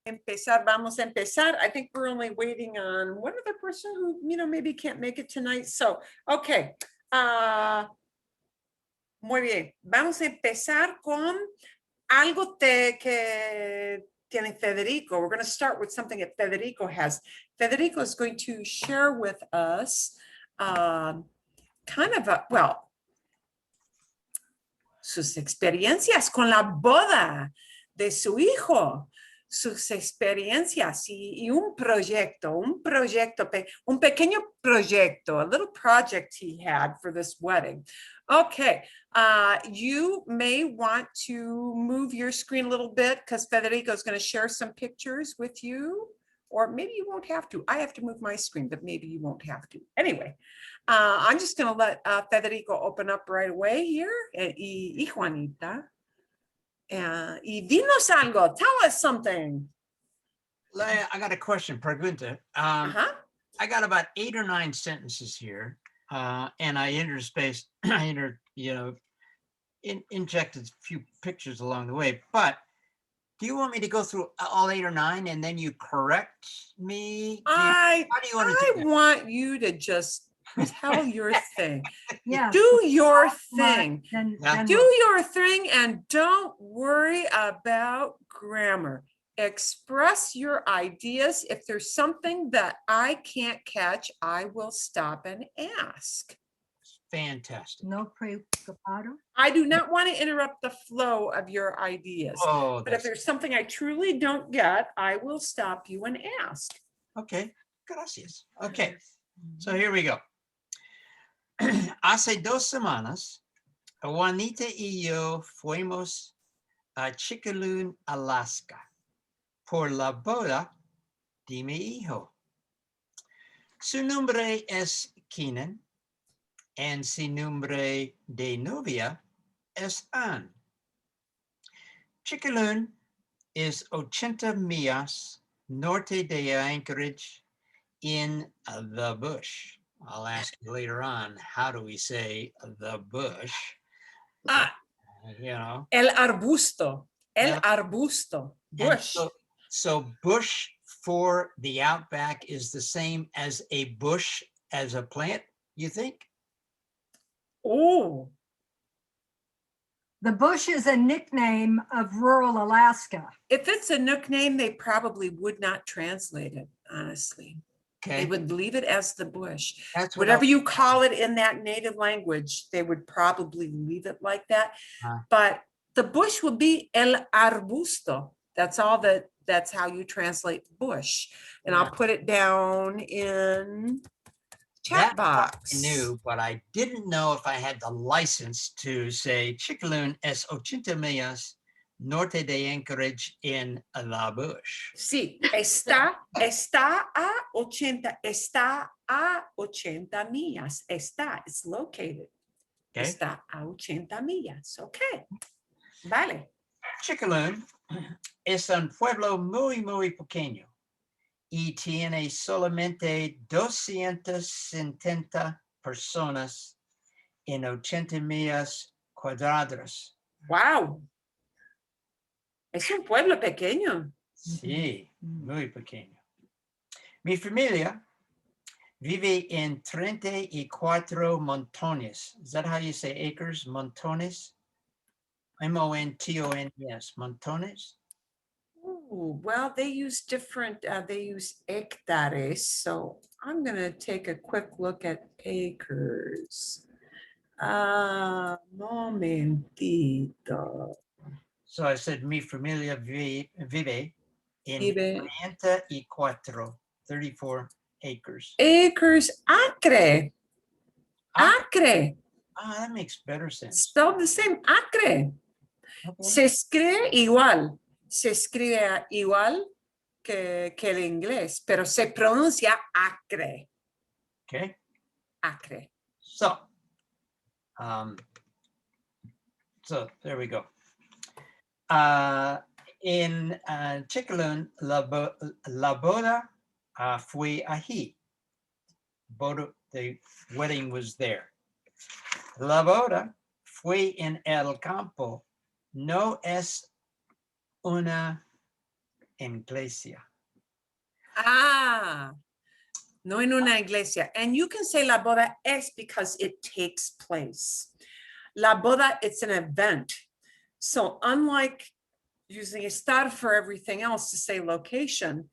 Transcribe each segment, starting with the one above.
Empezar, vamos a empezar. I think we're only waiting on one other person who, maybe can't make it tonight. So, okay. Muy bien. Vamos a empezar con algo que tiene Federico. We're going to start with something that Federico has. Federico is going to share with us sus experiencias con la boda de su hijo, sus experiencias y un pequeño proyecto, a little project he had for this wedding. Okay, you may want to move your screen a little bit because Federico is going to share some pictures with you. Or maybe you won't have to. I have to move my screen, but maybe you won't have to. Anyway, I'm just going to let Federico open up right away here. Y Juanita. Y dinos algo. Tell us something. Leah, I got a question, pregunta. I got about 8 or 9 sentences here, and I injected a few pictures along the way, but do you want me to go through all 8 or 9 and then you correct me? I want you to just tell your thing. Yeah. Do your thing. Then Do your thing and don't worry about grammar. Express your ideas. If there's something that I can't catch, I will stop and ask. Fantastic. no preocupado. I do not want to interrupt the flow of your ideas. Oh, But if there's something I truly don't get, I will stop you and ask. okay. Gracias. Okay, so here we go. Hace 2 semanas, Juanita y yo fuimos a Chickaloon, Alaska, por la boda de mi hijo. Su nombre es Keenan, and su nombre de novia es Ann. Chickaloon is 80 millas norte de Anchorage in the bush. I'll ask you later on, how do we say the bush? El arbusto. El arbusto. Bush. So bush for the outback is the same as a bush as a plant, you think? Oh. The bush is a nickname of rural Alaska. If it's a nickname, they probably would not translate it, honestly. They Okay. would leave it as the bush. That's what Whatever you call it in that native language, they would probably leave it like that. But the bush would be el arbusto. That's how you translate bush. And I'll put it down in chat box. I knew, but I didn't know if I had the license to say Chickaloon es 80 millas norte de Anchorage in la bush. Sí, está a 80 millas. Está, it's located. Okay. Está a 80 millas. Okay. Vale. Chickaloon es un pueblo muy, muy pequeño y tiene solamente 270 personas en 80 millas cuadradas. Wow. Es un pueblo pequeño. Sí, muy pequeño. Mi familia vive en 34 montones. Is that how you say acres? Montones? M-O-N-T-O-N-E-S. Montones? Ooh, well, they use hectares. So I'm going to take a quick look at acres. Momentito. So I said, mi familia vive en Vive. 34 acres. Acres, acre. Acre. That makes better sense. Spelled the same, acre. Okay. Se escribe igual. Se escribe igual que el inglés, pero se pronuncia acre. Okay. Acre. So there we go. In Chickaloon, la boda fue allí. The wedding was there. La boda fue en el campo. No es una iglesia. Ah, no en una iglesia. And you can say la boda es because it takes place. La boda, it's an event. So unlike using estar for everything else to say location,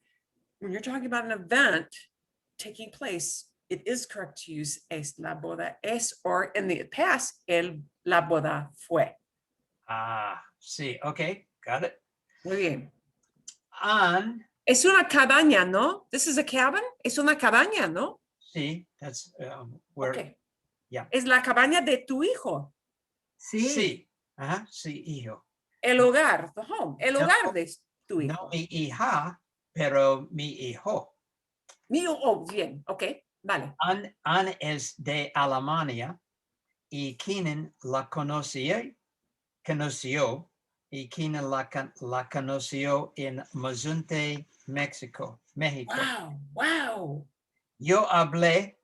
when you're talking about an event taking place, it is correct to use es la boda es, or in the past, la boda fue. Ah, sí, okay, got it. Muy bien. On, Es una cabaña, ¿no? This is a cabin. Es una cabaña, ¿no? sí, that's where, Okay. yeah. Es la cabaña de tu hijo. Sí. sí, sí, hijo. El hogar, the home. El No, hogar de tu No hijo. mi hija, pero mi hijo. Mío, oh, bien. Ok, vale. An es de Alemania y Keenan la conoció y Keenan la conoció en Mazunte, México. Wow, wow. Yo hablé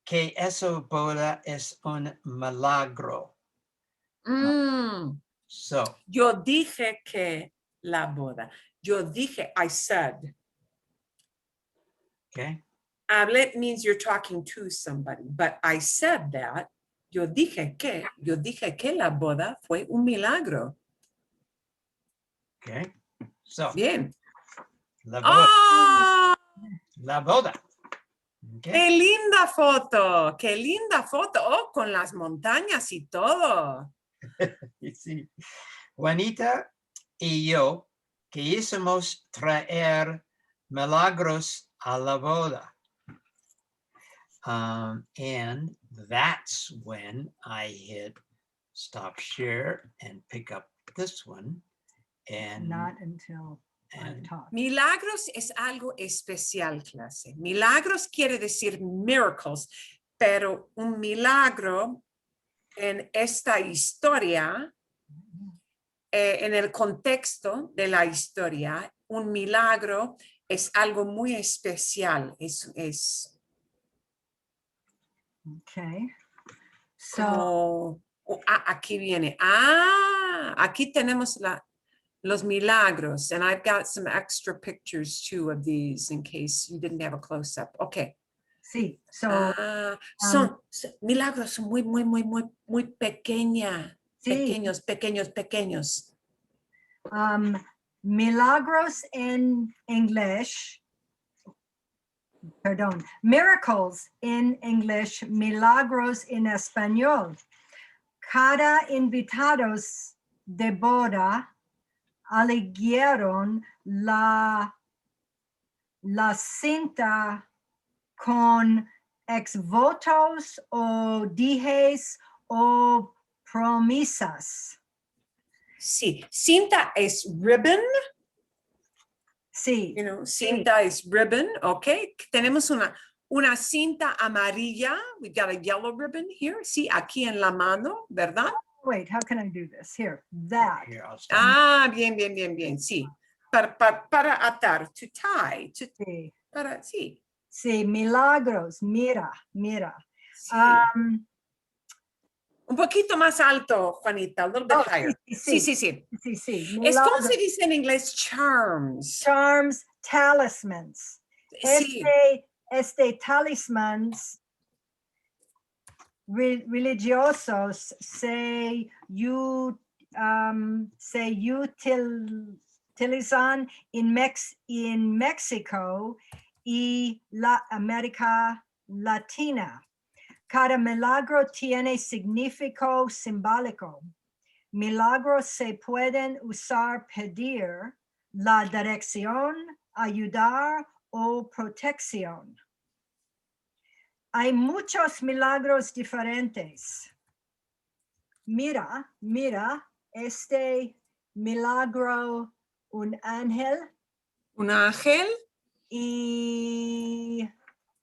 que esa boda es un milagro. Mm. So, Yo dije que la boda. Yo dije, I said. okay, Hablé means you're talking to somebody, but I said that. Yo dije que la boda fue un milagro. okay. So, Bien. la boda. ¡Ah! La boda. Okay. ¡Qué linda foto! ¡Qué linda foto! Oh, con las montañas y todo. Sí. Juanita y yo quisimos traer milagros a la boda. And that's when I hit stop share and pick up this one. And, Not until I've and talked. Milagros es algo especial, clase. Milagros quiere decir miracles, pero un milagro en esta historia, en el contexto de la historia, un milagro es algo muy especial. Es Okay. So, como, aquí viene. Aquí tenemos los milagros. And I've got some extra pictures too of these in case you didn't have a close-up. Okay. sí. So, Son milagros son muy, muy, muy, muy, muy pequeña. sí. Pequeños. Milagros in English. Perdón. Miracles in English. Milagros en español. Cada invitados de boda eligieron la cinta con exvotos o dijes o promesas. Sí, cinta es ribbon. Sí. You know, cinta is ribbon. Okay. Tenemos una cinta amarilla. We've got a yellow ribbon here. Sí, aquí en la mano, ¿verdad? Wait, how can I do this? Here, that. here, I'll stop. Bien. Sí. Para atar, to tie. Sí. Sí. Sí, milagros. Mira. Sí. Un poquito más alto, Juanita, a little bit higher. Sí. Sí. Es como Milagros. se dice en inglés charms. Charms, talismans. Sí. Este talismans religiosos se utilizan en México y la América Latina. Cada milagro tiene significado simbólico. Milagros se pueden usar pedir la dirección, ayudar o protección. Hay muchos milagros diferentes. Mira, este milagro, un ángel. Un ángel. Y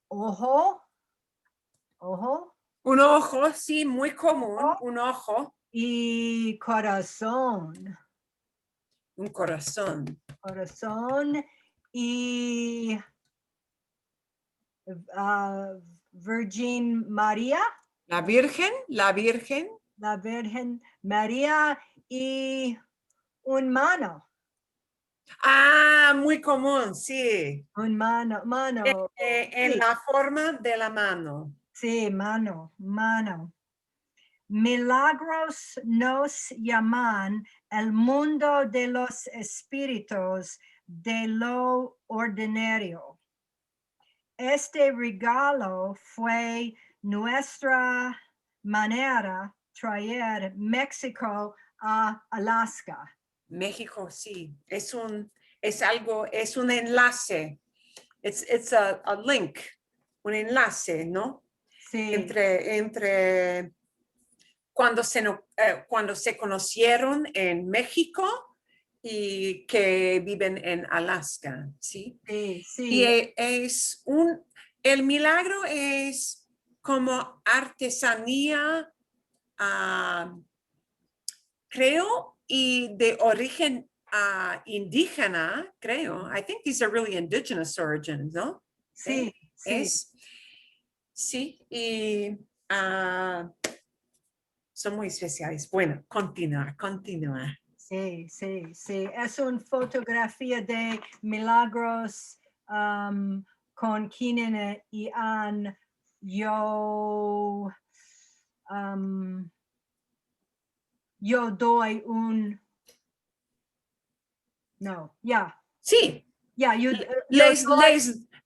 ojo. Un ojo, sí, muy común. Un ojo. Y corazón. Un corazón. Y Virgin María. La Virgen. La Virgen María y un mano. Ah, muy común, sí. Un mano. En Sí. la forma de la mano. Sí, mano, mano. Milagros nos llaman el mundo de los espíritus de lo ordinario. Este regalo fue nuestra manera traer México a Alaska. México, sí. Es un enlace. It's a link, un enlace, ¿no? Sí, Entre cuando cuando se conocieron en México y que viven en Alaska, ¿sí? sí, Y sí, el milagro es como artesanía, creo, y de origen indígena, creo. I think these are really indigenous origins, ¿no? sí, sí, Sí, y son muy especiales. Bueno, continúa. sí, sí, sí. Es una fotografía de Milagros con Keenan y Ann. Yo doy un... No, ya, Sí, ya, yo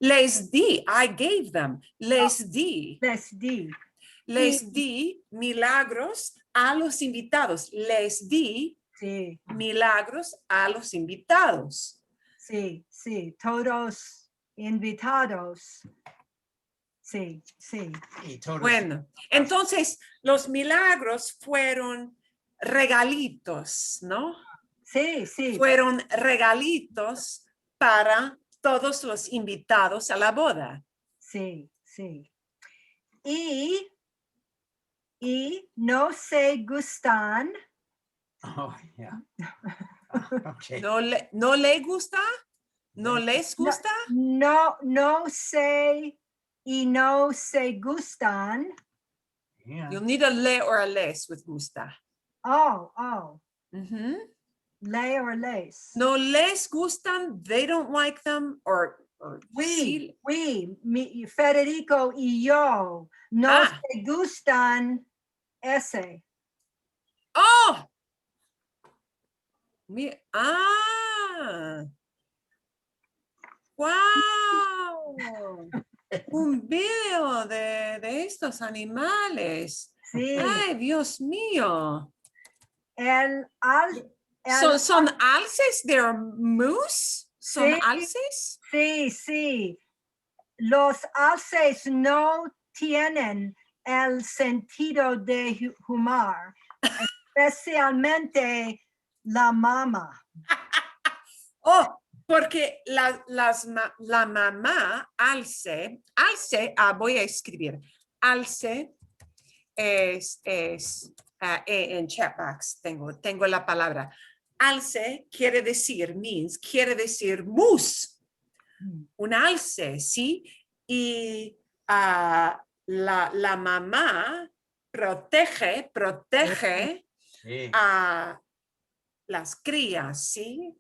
les di, I gave them, les di les di. milagros a los invitados, les di Sí, milagros a los invitados. sí, sí, todos invitados. Sí, sí, Y todos Bueno, entonces los milagros fueron regalitos, ¿no? sí, sí, Fueron regalitos para todos los invitados a la boda. sí, sí. Y no se gustan. Oh, yeah. Okay. ¿No le gusta? ¿No les No, gusta? no se y no se gustan. Yeah. You'll need a le or a les with gusta. Oh, Mhm. le or les. No les gustan, they don't like them, or sí. Federico y yo no Ah. se gustan ese. Oh, ah, wow. Un video de estos animales. Sí, Ay, Dios mío. el, al, el, Son alces, they're moose. Son Sí. alces. sí. Los alces no tienen el sentido de humor, especialmente la mamá. Oh, porque la mamá alce, voy a escribir, alce en chat box tengo la palabra. Alce quiere decir moose, un alce, ¿sí? Y la mamá protege Sí. a las crías, ¿sí?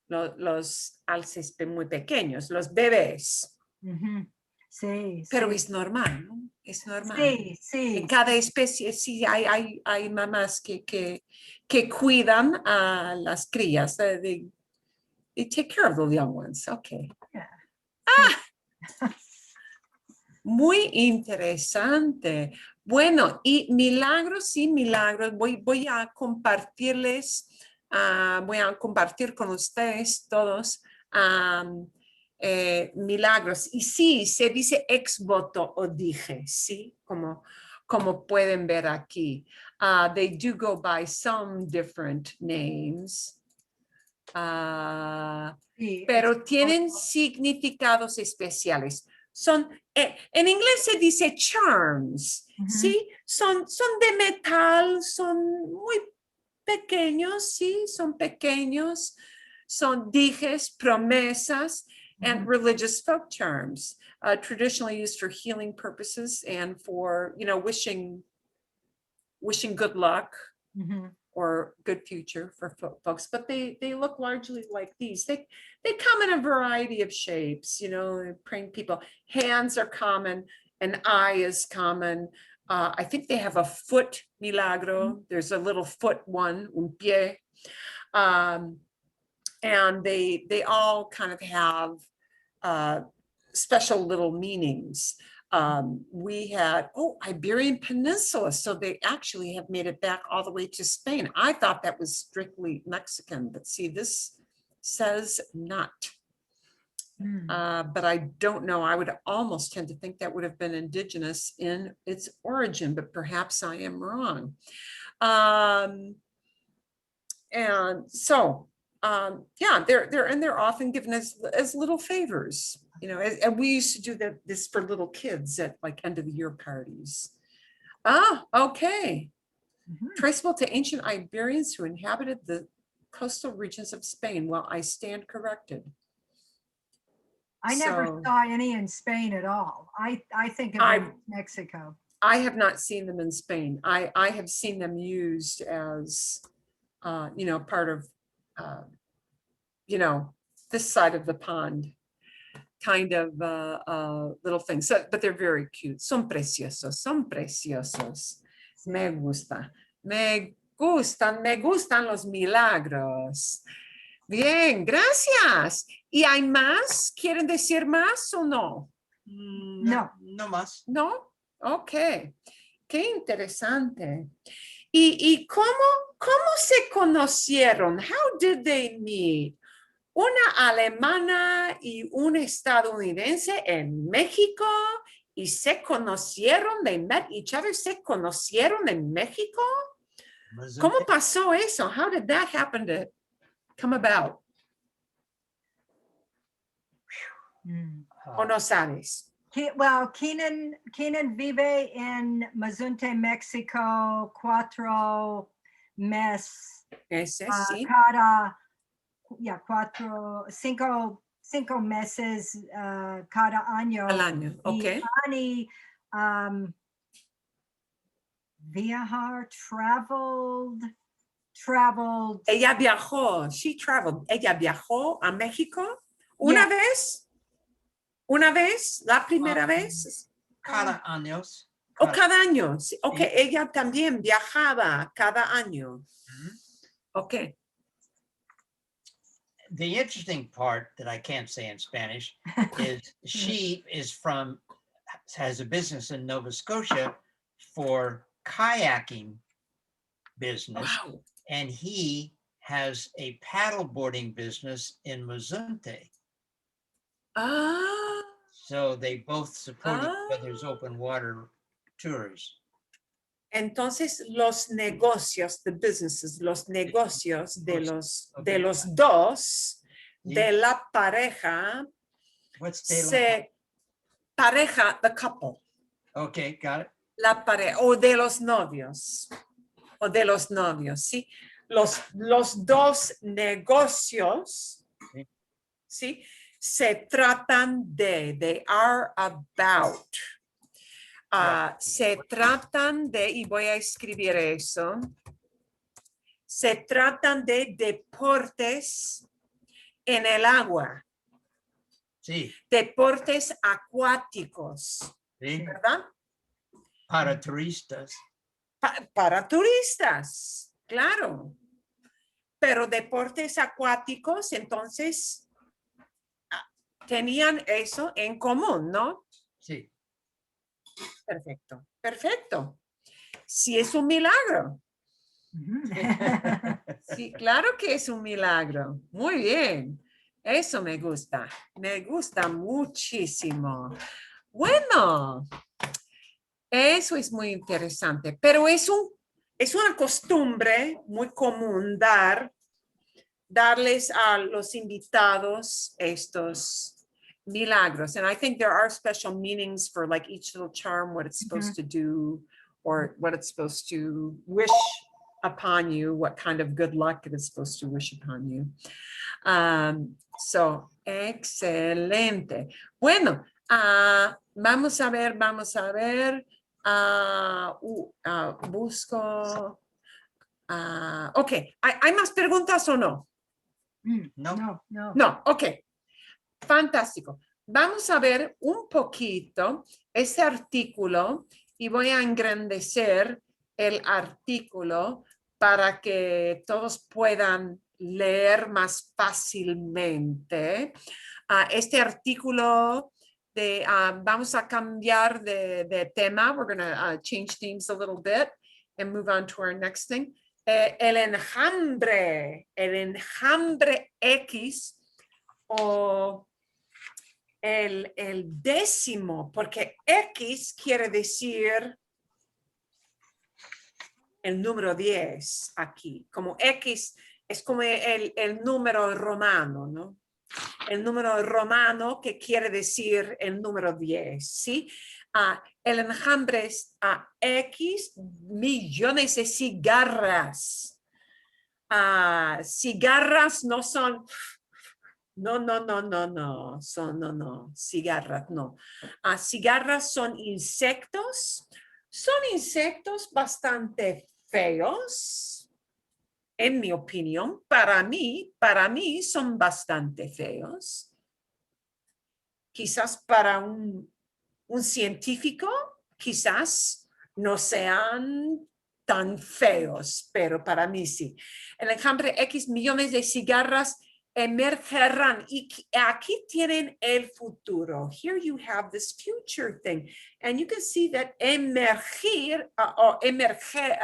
Los alces muy pequeños, los bebés. Sí, Pero sí. es normal, ¿no? Es normal. Sí. En cada especie sí hay mamás que cuidan a las crías. They take care of the young ones. Okay. Muy interesante. Bueno, y milagros, sí, milagros. Voy a compartirles, voy a compartir con ustedes todos milagros. Y sí, se dice ex voto o dije, sí, como pueden ver aquí. They do go by some different names. Sí, Pero tienen significados especiales. En inglés se dice charms, ¿sí? Son de metal, son muy pequeños, ¿sí? Son pequeños, son dijes, promesas, and religious folk charms, traditionally used for healing purposes and for, wishing good luck or good future for folks, but they look largely like these. They come in a variety of shapes, you know, praying people. Hands are common, an eye is common. I think they have a foot milagro. There's a little foot one, un pie. And they all kind of have special little meanings. We had, Iberian Peninsula. So they actually have made it back all the way to Spain. I thought that was strictly Mexican, but see, this says not. But I don't know. I would almost tend to think that would have been indigenous in its origin, but perhaps I am wrong. And so, yeah, they're often given as little favors, you know, and we used to do this for little kids at like end of the year parties. Okay. Traceable to ancient Iberians who inhabited the coastal regions of Spain. Well, I stand corrected. I never So- saw any in Spain at all. I think of them as Mexico. I have not seen them in Spain. I have seen them used as, you know, part of, you know, this side of the pond kind of little things. So, but they're very cute. Son preciosos, son preciosos. Me gusta. Me gustan los milagros. Bien, gracias. ¿Y hay más? ¿Quieren decir más o no? No. No más. ¿No? Ok. Qué interesante. ¿Y cómo se conocieron? How did they meet? Una alemana y un estadounidense en México y se conocieron, they met each other, se conocieron en México. ¿Cómo pasó eso? How did that happen to come about? ¿O no sabes? Well, Keenan vive en Mazunte, Mexico, 4 meses. Ese sí. Cinco meses cada año. Al año, ok. Y Annie traveled. Ella viajó, she traveled. Ella viajó a México una vez. Una vez, la primera vez. Cada años. O cada año. Sí, ok, Sí. ella también viajaba cada año. Ok. The interesting part that I can't say in Spanish is she has a business in Nova Scotia for kayaking business, Wow. and he has a paddleboarding business in Mazunte. Ah, So they both support each other's open water tours. entonces los negocios, the businesses, los negocios de Okay. los dos, Sí. de la pareja, What's de pareja, the couple. Okay, got it. La pareja, o de los novios, ¿sí? Los dos negocios, Sí. ¿sí? Se tratan they are about. Se tratan de, y voy a escribir eso, se tratan de deportes en el agua, Sí, deportes acuáticos, sí, ¿verdad? para turistas. Para turistas, claro. Pero deportes acuáticos, entonces, tenían eso en común, ¿no? Sí. Perfecto, perfecto. Sí, es un milagro. Sí, claro que es un milagro. Muy bien. Eso me gusta muchísimo. Bueno, eso es muy interesante, pero es una costumbre muy común darles a los invitados estos milagros. And I think there are special meanings for like each little charm, what it's supposed to do, or what it's supposed to wish upon you, what kind of good luck it is supposed to wish upon you. So, excelente. Bueno, vamos a ver. Busco. Ok, ¿hay más preguntas o no? No, No, no. No, ok. Fantástico. Vamos a ver un poquito ese artículo y voy a engrandecer el artículo para que todos puedan leer más fácilmente. Este artículo vamos a cambiar de tema. We're going to change themes a little bit and move on to our next thing. El enjambre X o el décimo, porque X quiere decir el número 10 aquí, como X es como el número romano, ¿no? El número romano que quiere decir el número 10, ¿sí? El enjambre es X millones de cigarras. Cigarras no son... No, cigarras, no. Cigarras son insectos bastante feos, en mi opinión. Para mí son bastante feos. Quizás para un científico, quizás no sean tan feos, pero para mí sí. El enjambre X millones de cigarras emergerán. Y aquí tienen el futuro. Here you have this future thing. And you can see that emerger, emerger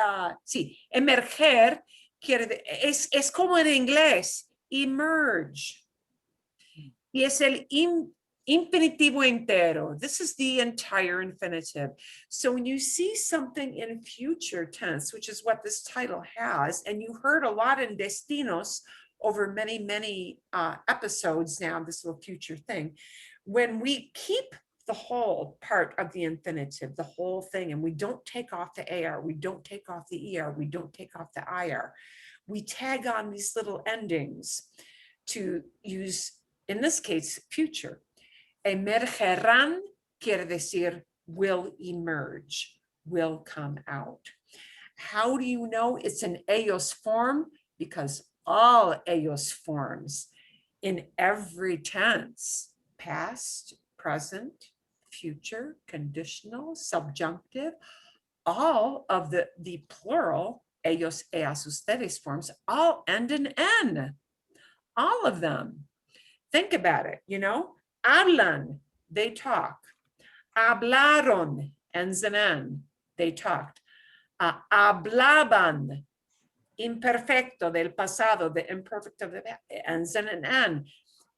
es como en inglés, emerge. Y es el infinitivo entero. This is the entire infinitive. So when you see something in future tense, which is what this title has, and you heard a lot in Destinos over many episodes now, this little future thing, when we keep the whole part of the infinitive, the whole thing, and we don't take off the AR, we don't take off the ER, we don't take off the IR, we tag on these little endings to use, in this case, future. Emergerán quiere decir will emerge, will come out. How do you know it's an ellos form? Because all ellos forms in every tense, past, present, future, conditional, subjunctive, all of the plural ellos, ellas, ustedes forms all end in N. All of them. Think about it, you know? Hablan, they talk. Hablaron, ends in N, they talked. Hablaban, imperfecto del pasado, the imperfect of the ends in an N.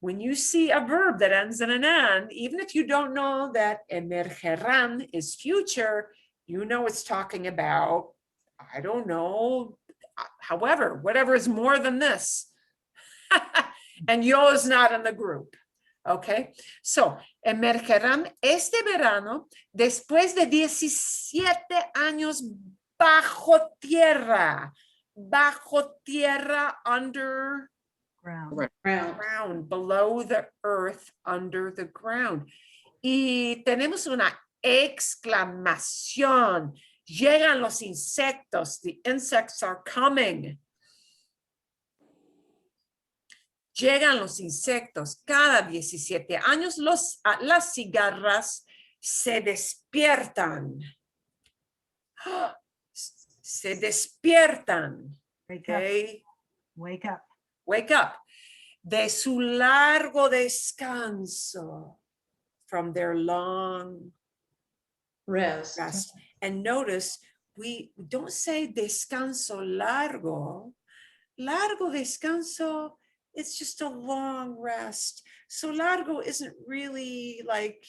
When you see a verb that ends in an N, even if you don't know that emergerán is future, you know it's talking about, I don't know, however, whatever is more than this. And yo is not in the group. Okay, so emergerán este verano después de 17 años bajo tierra, under ground, below the earth, under the ground. Y tenemos una exclamación. Llegan los insectos. The insects are coming. Llegan los insectos. Cada 17 años las cigarras se despiertan. Se despiertan. Wake Okay. up. Wake up. Wake up. De su largo descanso. From their long Rest. And notice, we don't say descanso largo. Largo descanso, it's just a long rest. So largo isn't really like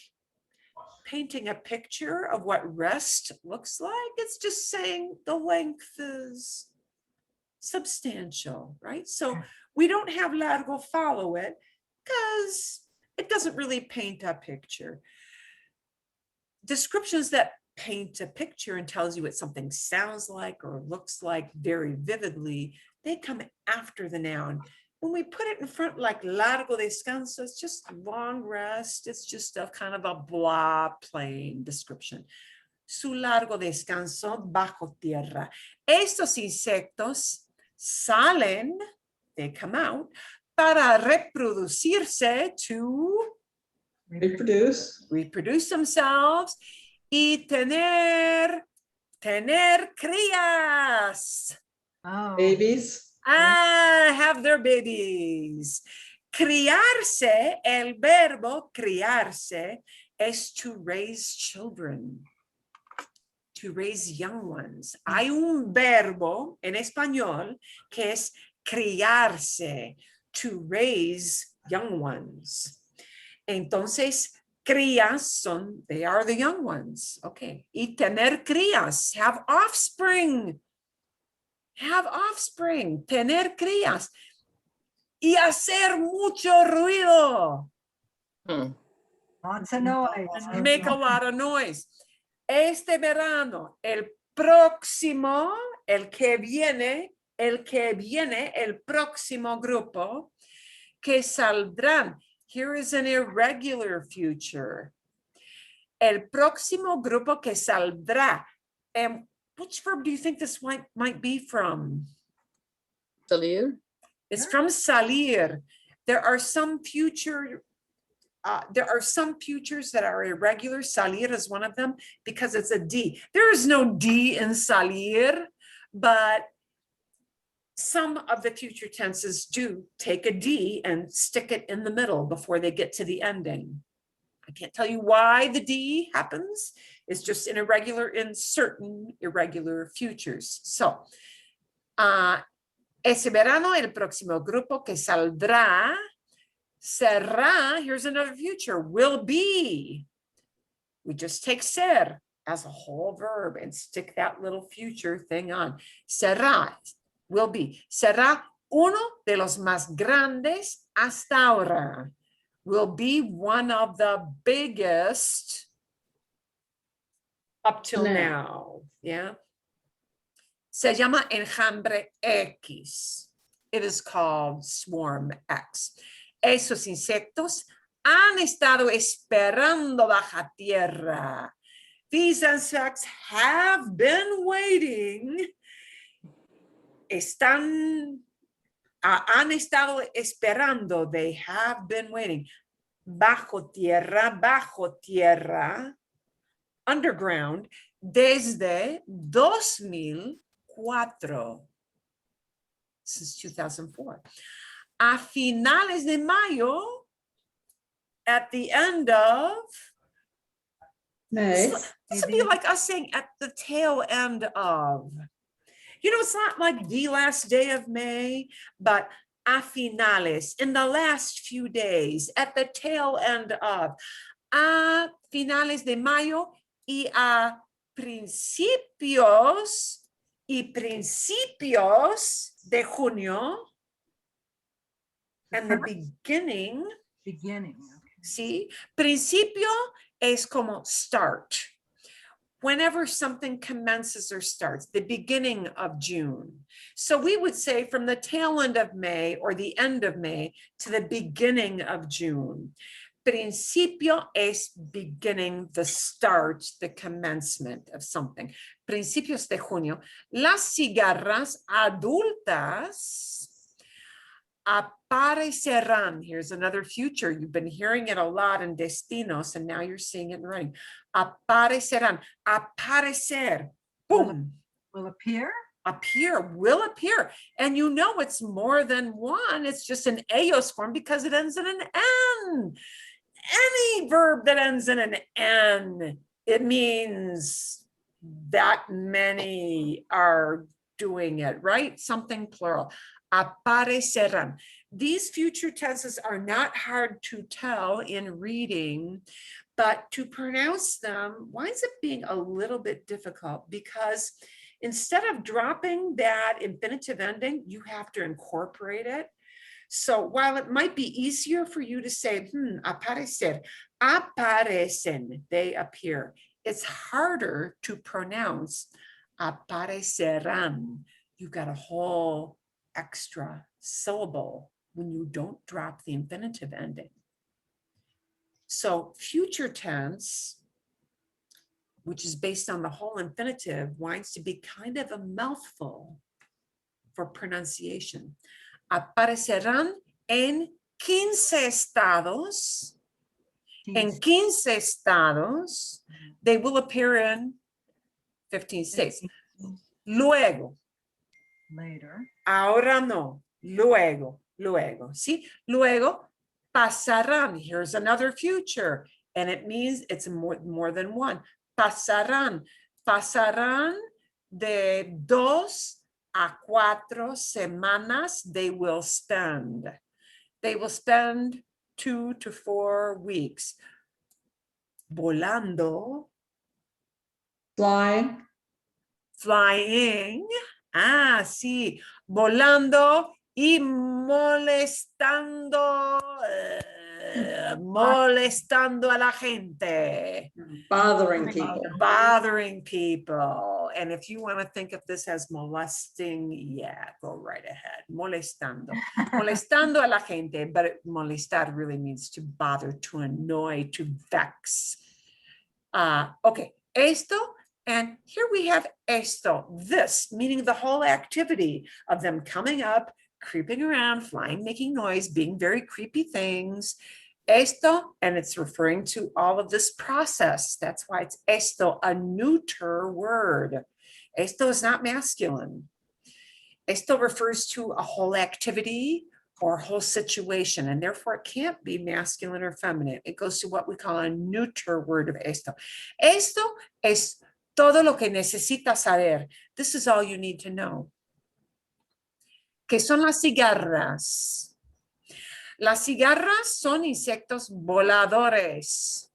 painting a picture of what rest looks like. It's just saying the length is substantial, right? So we don't have largo follow it because it doesn't really paint a picture. Descriptions that paint a picture and tells you what something sounds like or looks like very vividly, they come after the noun. When we put it in front like largo descanso, it's just long rest. It's just a kind of a blah, plain description. su largo descanso bajo tierra. Estos insectos salen, they come out, para reproducirse, to Reproduce. themselves y tener crías. Oh, Babies. Have their babies. Criarse, el verbo criarse es to raise children, to raise young ones. Hay un verbo en español que es criarse, to raise young ones. Entonces, crías son, they are the young ones. Okay. Y tener crías, have offspring. Have offspring, tener crías y hacer mucho ruido. lots of noise. Make a lot of noise. Este verano, el próximo, el que viene, el próximo grupo que saldrán. Here is an irregular future. El próximo grupo que saldrá. Which verb do you think this might be from? Salir. It's from salir. There are some futures that are irregular. Salir is one of them because it's a D. There is no D in salir, but some of the future tenses do take a D and stick it in the middle before they get to the ending. I can't tell you why the D happens. It's just in certain irregular futures. So, ese verano, el próximo grupo que saldrá, será, here's another future, will be. We just take ser as a whole verb and stick that little future thing on. Será, will be. Será uno de los más grandes hasta ahora. Will be one of the biggest up till now. Yeah. Se llama enjambre X. It is called swarm X. Esos insectos han estado esperando bajo tierra. These insects have been waiting. Han estado esperando. They have been waiting. Bajo tierra, underground, desde 2004, since 2004. A finales de mayo, at the end of, May. this would be like us saying at the tail end of. You know, it's not like the last day of May, but a finales, in the last few days, at the tail end of. A finales de mayo y a principios de junio, and the beginning, Beginning. see, principio es como start. Whenever something commences or starts, the beginning of June. So we would say from the tail end of May or the end of May to the beginning of June. Principio es beginning, the start, the commencement of something. Principios de junio. Las cigarras adultas aparecerán. Here's another future. You've been hearing it a lot in destinos, and now you're seeing it in writing. Aparecerán. Aparecer. Boom. Will appear. Appear, will appear. And you know it's more than one. It's just an ellos form because it ends in an N. Any verb that ends in an N, it means that many are doing it, right? Something plural. Aparecerán. These future tenses are not hard to tell in reading, but to pronounce them winds up being a little bit difficult because instead of dropping that infinitive ending, you have to incorporate it. So while it might be easier for you to say, aparecer, aparecen, they appear. It's harder to pronounce aparecerán. You've got a whole extra syllable when you don't drop the infinitive ending. So future tense, which is based on the whole infinitive, winds to be kind of a mouthful for pronunciation. Aparecerán en 15 estados. En 15 estados, they will appear in 15 states. Luego, Later. ahora no, luego, ¿sí? Luego, pasarán. Here's another future, and it means it's more than one. Pasarán. Pasarán de 2 a 4 semanas they will spend. They will spend 2 to 4 weeks. Volando, Flying, flying. Ah, sí. Volando y molestando. Molestando a la gente. bothering people. Bothering people. And if you want to think of this as molesting, yeah, go right ahead. Molestando. Molestando a la gente, but molestar really means to bother, to annoy, to vex. Okay, esto, and here we have esto, this, meaning the whole activity of them coming up, creeping around, flying, making noise, being very creepy things. Esto, and it's referring to all of this process. That's why it's esto, a neuter word. Esto is not masculine. Esto refers to a whole activity or a whole situation, and therefore it can't be masculine or feminine. It goes to what we call a neuter word of esto. Esto es todo lo que necesitas saber. This is all you need to know. ¿Qué son las cigarras? Las cigarras son insectos voladores.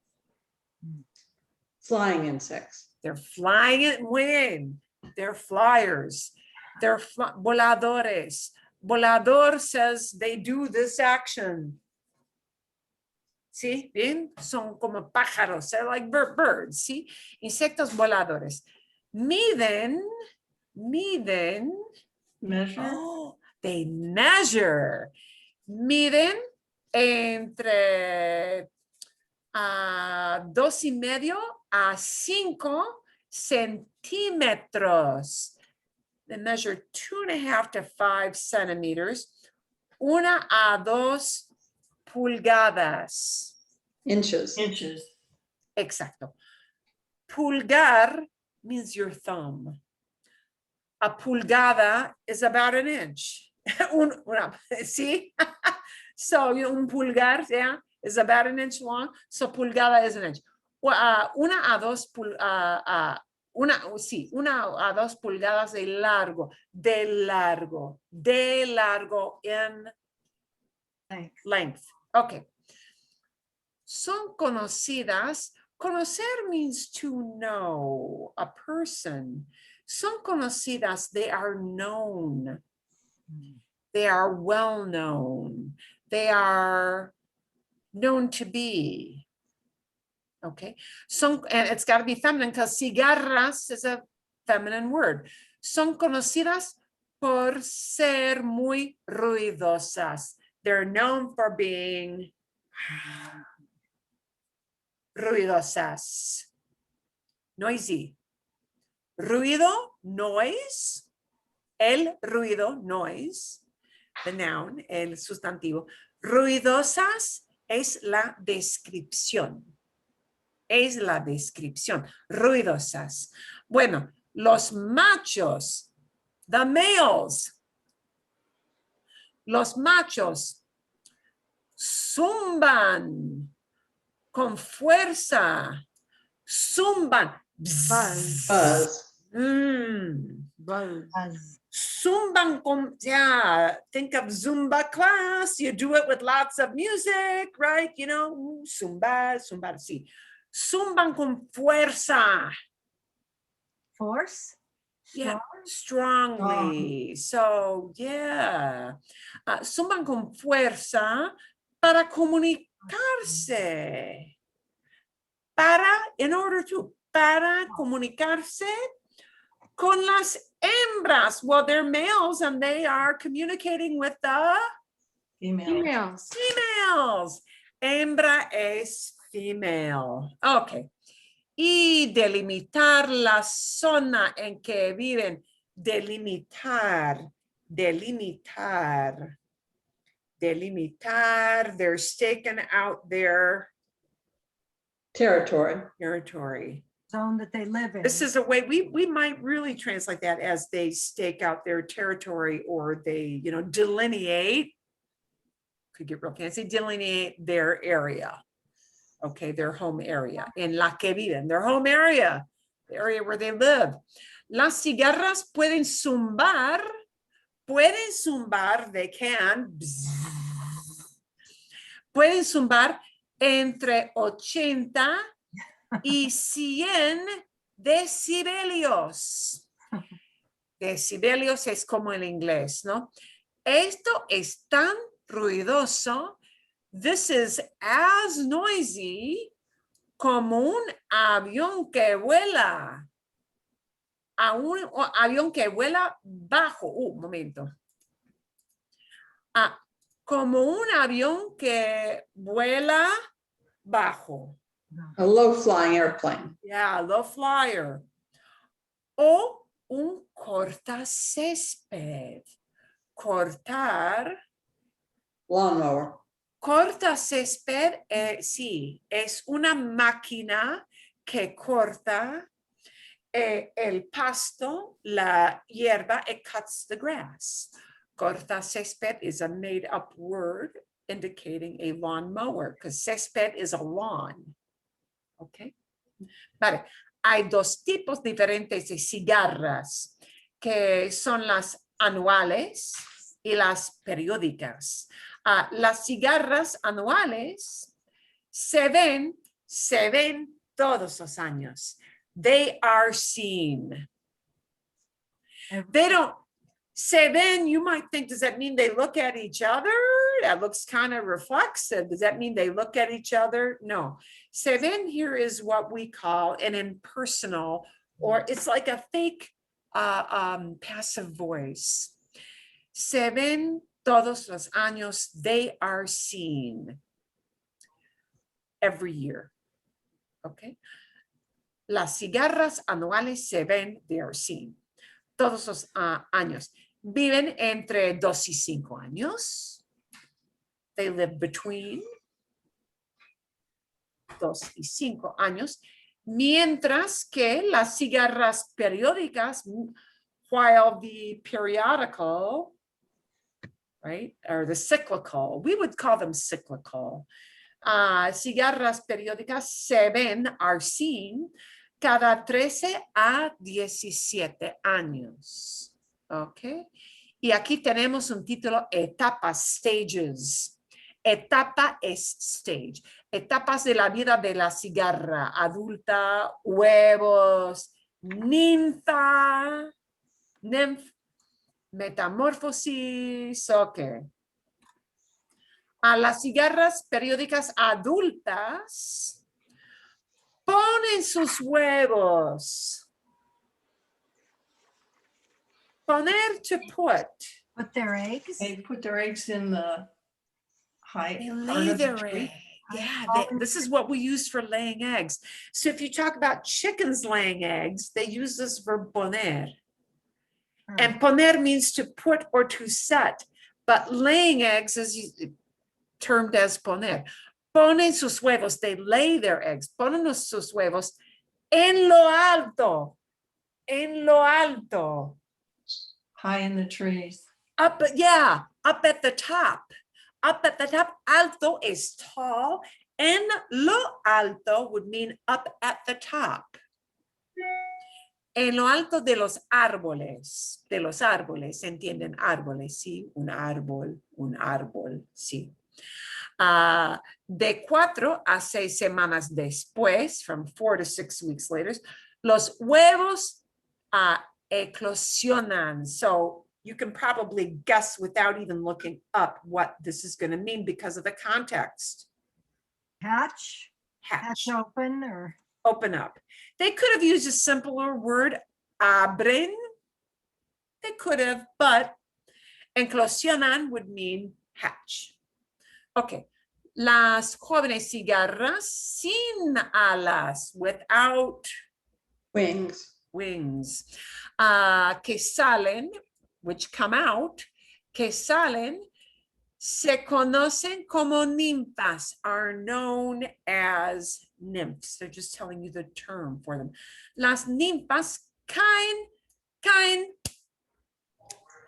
Flying insects. They're flying it when they're flyers. They're voladores. Volador says they do this action. ¿Sí? Bien, son como pájaros, they're like birds, ¿sí? Insectos voladores. Miden. Measure. Oh, they measure. Miden entre 2.5 a 5 centímetros. They measure 2.5 to 5 centimeters. 1 a 2 pulgadas. Inches. Exacto. Pulgar means your thumb. A pulgada is about an inch. See? So un pulgar, yeah, is about an inch long. So pulgada is an inch. 1 a 2 pulgadas de largo in Thanks. length. Okay. Son conocidas. Conocer means to know a person. Son conocidas, they are known. They are well known. They are known to be. Okay. And it's got to be feminine because cigarras is a feminine word. Son conocidas por ser muy ruidosas. They're known for being ruidosas. Noisy. Ruido, noise. El ruido, noise. The noun, el sustantivo. Ruidosas es la descripción. Es la descripción. Ruidosas. Bueno, los machos, the males. Los machos zumban con fuerza. Zumban. Buzz. Buzz. Zumban con, yeah, think of Zumba class. You do it with lots of music, right? You know, Zumba, sí. Zumban con fuerza. Force. Yeah, strongly. So, yeah. Zumban con fuerza para comunicarse. Para comunicarse con las hembras. Well, they're males and they are communicating with the Female. females. Hembra es female. Okay. y delimitar la zona en que viven. Delimitar, delimitar, delimitar. They're staking out their Territory. territory. Zone that they live in. This is a way we might really translate that as they stake out their territory, or they, delineate. Could get real fancy, delineate their area. Okay, their home area. En la que viven, their home area, the area where they live. Las cigarras pueden zumbar, they can, pueden zumbar entre 80 y 100 decibelios. Decibelios es como en inglés, ¿no? Esto es tan ruidoso. This is as noisy como un avión que vuela. A un avión que vuela bajo. Un momento. Como un avión que vuela bajo. A low flying airplane. Yeah, low flyer. O un cortacésped. Cortar. Lawnmower. Cortacésped, sí, es una máquina que corta el pasto, la hierba. It cuts the grass. Cortacésped is a made-up word indicating a lawn mower, because césped is a lawn. Okay. Vale. Hay dos tipos diferentes de cigarras, que son las anuales y las periódicas. Las cigarras anuales se ven todos los años. They are seen. They don't, se ven, you might think, does that mean they look at each other? That looks kind of reflexive. Does that mean they look at each other? No. Se ven here is what we call an impersonal, or it's like a fake passive voice. Se ven todos los años. They are seen every year. Okay. Las cigarras anuales se ven, they are seen. Todos los años. Viven entre 2 y 5 años. They live between 2 y 5 años. Mientras que las cigarras periódicas, while the periodical, right, or the cyclical, we would call them cyclical. Cigarras periódicas se ven, are seen, cada 13 a 17 años. Ok. Y aquí tenemos un título, etapas, stages. Etapa es stage. Etapas de la vida de la cigarra adulta, huevos, ninfa, metamorfosis, ok. A las cigarras periódicas adultas ponen sus huevos. Poner, to put. Put their eggs. They put their eggs in the high. They part lay of the their tree. egg. Yeah, this is what we use for laying eggs. So if you talk about chickens laying eggs, they use this verb poner. And poner means to put or to set, but laying eggs is termed as poner. Ponen sus huevos, they lay their eggs. Ponen sus huevos en lo alto. En lo alto. High in the trees. Up, yeah, up at the top. Up at the top. Alto is tall. En lo alto would mean up at the top. En lo alto de los árboles. De los árboles, ¿entienden? Árboles, sí. Un árbol, sí. De 4 a 6 semanas después, from 4 to 6 weeks later, los huevos eclosionan. So you can probably guess without even looking up what this is going to mean because of the context. Hatch. Hatch. Hatch open or. Open up. They could have used a simpler word, abren. They could have, but eclosionan would mean hatch. Okay, Las jóvenes cigarras sin alas, without Wings. wings. Que salen, which come out, que salen, se conocen como ninfas, are known as nymphs. They're just telling you the term for them. Las ninfas caen,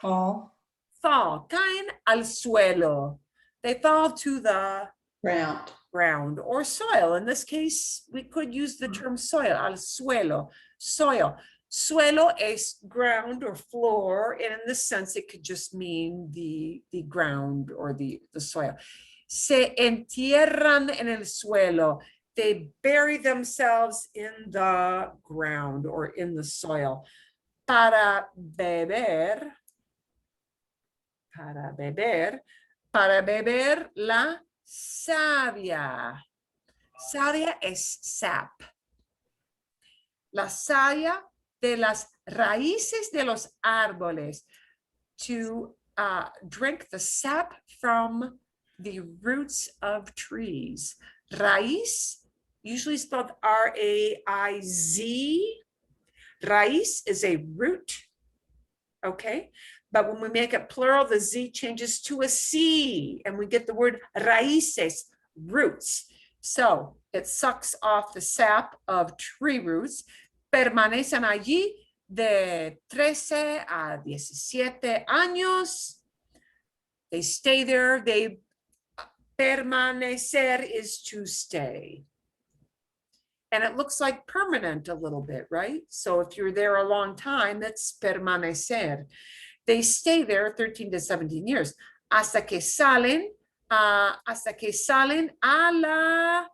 Fall. fall, caen al suelo. They fall to the Round. ground or soil. In this case, we could use the term soil, al suelo, soil. Suelo es ground or floor, and in this sense, it could just mean the ground or the soil. Se entierran en el suelo. They bury themselves in the ground or in the soil. Para beber la savia. Savia es sap. La savia de las raíces de los árboles, to drink the sap from the roots of trees. Raíz, usually spelled R-A-I-Z. Raíz is a root, okay? But when we make it plural, the Z changes to a C, and we get the word raíces, roots. So it sucks off the sap of tree roots. Permanecen allí de 13 a 17 años. They stay there. They permanecer is to stay. And it looks like permanent a little bit, right? So if you're there a long time, that's permanecer. They stay there 13 to 17 years. Hasta que salen a la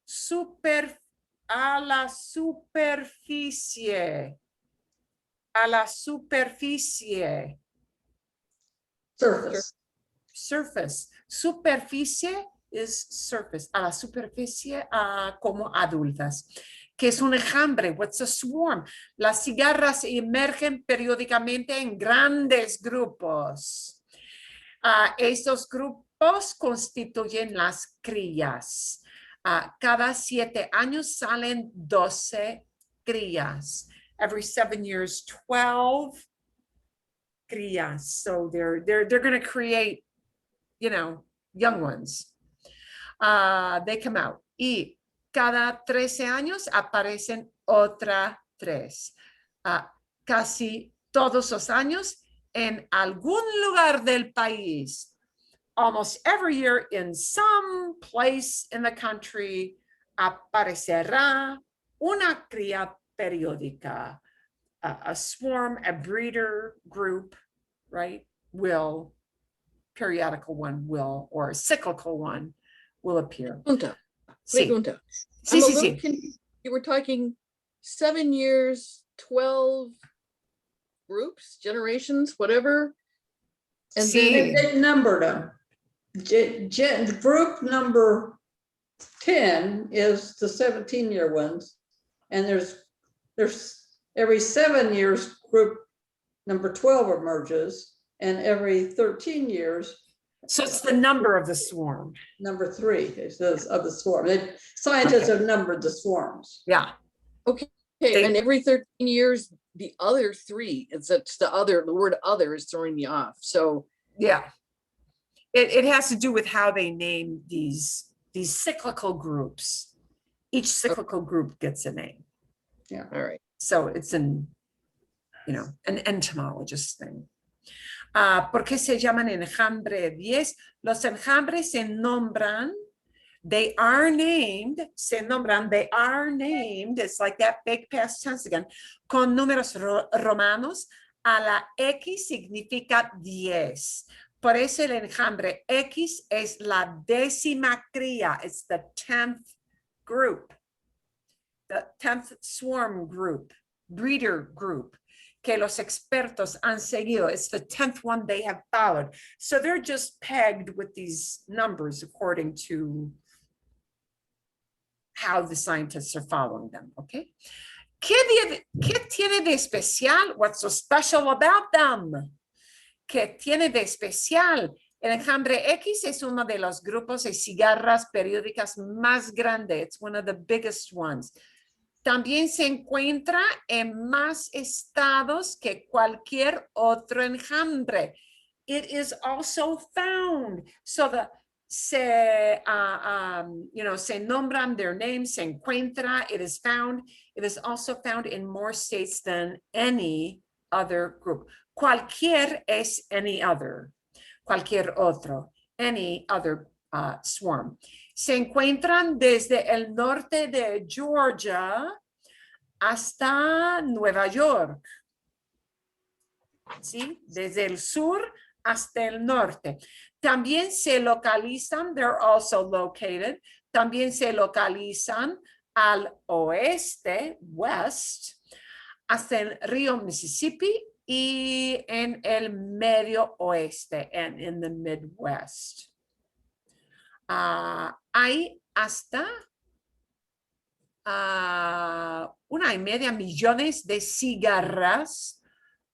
superficie. Surface. Surface. Superficie is surface. A la superficie como adultas. ¿Qué es un enjambre? What's a swarm? Las cigarras emergen periódicamente en grandes grupos. Estos grupos constituyen las crías. Cada 7 años salen 12 crías. Every 7 years, 12 crías. So they're going to create, you know, young ones. They come out. Y cada 13 años aparecen otra 3. Casi todos los años en algún lugar del país. Almost every year in some place in the country aparecerá una cría periódica. A swarm, a breeder group, right, will, periodical one will, or a cyclical one will appear. Pregunta. Sí, Pregunta. sí, I'm a sí, little sí. confused. You were talking 7 years, 12 groups, generations, whatever. And Sí. They numbered them. Group number 10 is the 17-year ones. And there's every 7 years, group number 12 emerges. And every 13 years, So it's the number of the swarm. number 3 is of the swarm. Scientists have numbered the swarms. Yeah. Okay, They- and every 13 years, the other 3, it's the word other is throwing me off. So, Yeah. It has to do with how they name these cyclical groups. Each cyclical group gets a name. all right. So it's an entomologist thing. ¿Por qué se llaman enjambre 10? Los enjambres se nombran, they are named, se nombran, they are named, it's like that big past tense again, con números romanos. A la X significa 10. Por eso el enjambre X es la 10ª cría. It's the 10th group, the 10th swarm group, breeder group, que los expertos han seguido. It's the 10th one they have followed. So they're just pegged with these numbers according to how the scientists are following them, okay? ¿Qué tiene de especial? What's so special about them? ¿Qué tiene de especial El enjambre X es uno de los grupos de cigarras periódicas más grandes. It's one of the biggest ones. También se encuentra en más estados que cualquier otro enjambre. It is also found. So se nombran their names, se encuentra, it is found. It is also found in more states than any other group. Cualquier es any other. Cualquier otro. Any other swarm. Se encuentran desde el norte de Georgia hasta Nueva York. ¿Sí? Desde el sur hasta el norte. También se localizan, they're also located, también se localizan al oeste, west, hasta el río Mississippi y en el medio oeste, and in the Midwest. Hay hasta 1,5 millones de cigarras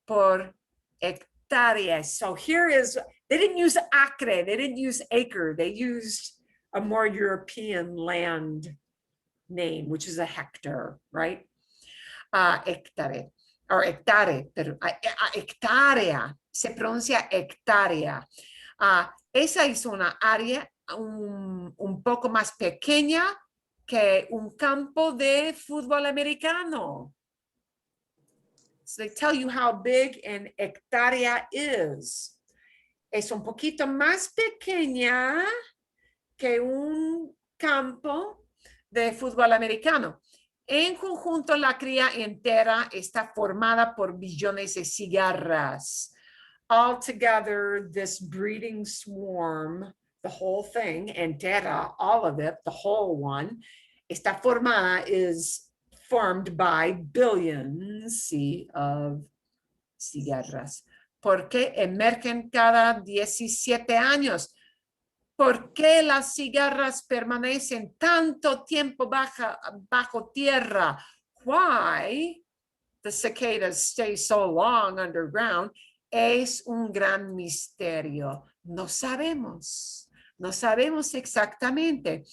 por hectárea. So here is, they didn't use acre, they didn't use acre, they used a more European land name, which is a hectare, right? Hectare, or hectare, pero hectárea, se pronuncia hectárea. Esa es una área un poco más pequeña que un campo de fútbol americano. So they tell you how big an hectárea is. Es un poquito más pequeña que un campo de fútbol americano. En conjunto, la cría entera está formada por billones de cigarras. Altogether, this breeding swarm, the whole thing, entera, all of it, the whole one, está formada, is formed by billions, sí, of cigarras. ¿Por qué emergen cada 17 años? ¿Por qué las cigarras permanecen tanto tiempo bajo tierra? Why the cicadas stay so long underground es un gran misterio. No sabemos exactamente.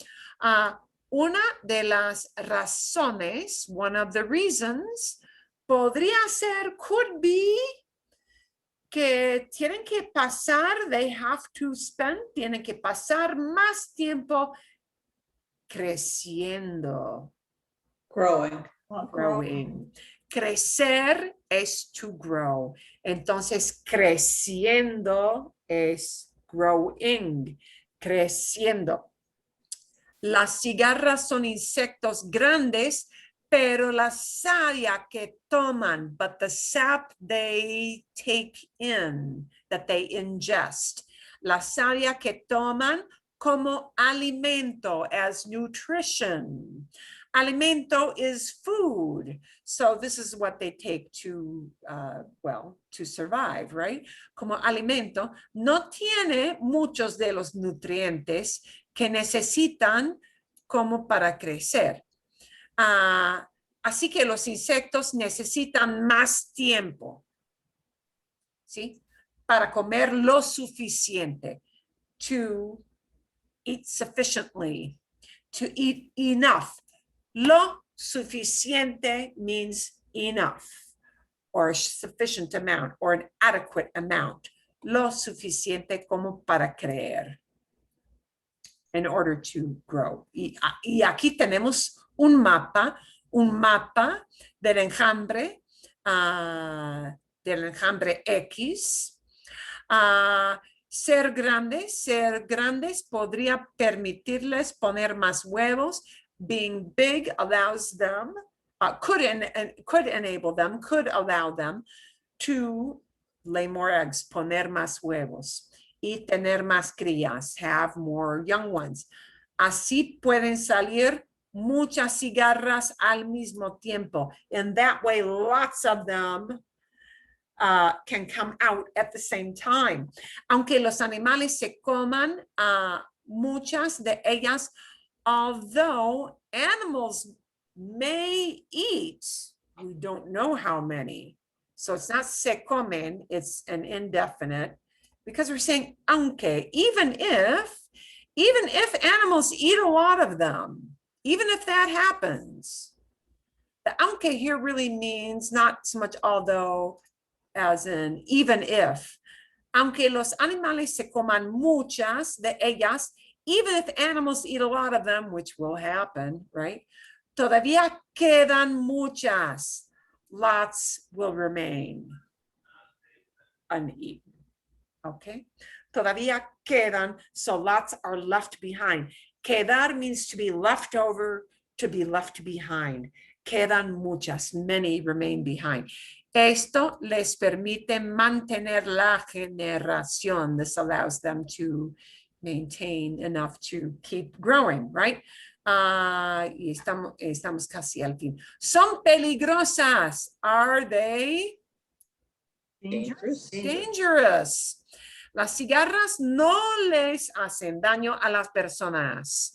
Una de las razones, one of the reasons, podría ser, could be, que tienen que pasar, they have to spend, tienen que pasar más tiempo creciendo. Growing. Crecer es to grow. Entonces, creciendo es growing, creciendo. Las cigarras son insectos grandes, pero la savia que toman, but the sap they take in, that they ingest, la savia que toman como alimento, as nutrition. Alimento is food. So this is what they take to, to survive, right? Como alimento, no tiene muchos de los nutrientes que necesitan como para crecer. Así que los insectos necesitan más tiempo, ¿sí? Para comer lo suficiente. To eat sufficiently. To eat enough. Lo suficiente means enough, or a sufficient amount, or an adequate amount. Lo suficiente como para creer. In order to grow. Y aquí tenemos un mapa del enjambre X. Ser grandes podría permitirles poner más huevos. Being big allows them, could allow them to lay more eggs, poner más huevos y tener más crías, have more young ones. Así pueden salir muchas cigarras al mismo tiempo. And that way, lots of them can come out at the same time. Aunque los animales se coman muchas de ellas, although animals may eat, we don't know how many. So it's not se comen, it's an indefinite. because we're saying aunque, even if animals eat a lot of them, even if that happens, the aunque here really means not so much although as in even if. Aunque los animales se coman muchas de ellas, even if animals eat a lot of them, which will happen, right? Todavía quedan muchas. Lots will remain uneaten. Okay? Todavía quedan, so lots are left behind. Quedar means to be left over, to be left behind. Quedan muchas, many remain behind. Esto les permite mantener la generación. This allows them to maintain enough to keep growing, right? Y estamos casi al fin. Son peligrosas. Are they Dangerous. dangerous? Las cigarras no les hacen daño a las personas.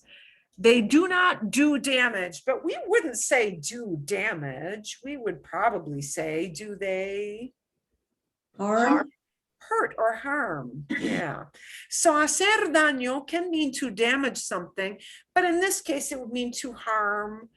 They do not do damage, but we wouldn't say do damage. We would probably say, do they Harm, hurt or harm? Yeah. So hacer daño can mean to damage something, but in this case, it would mean to harm.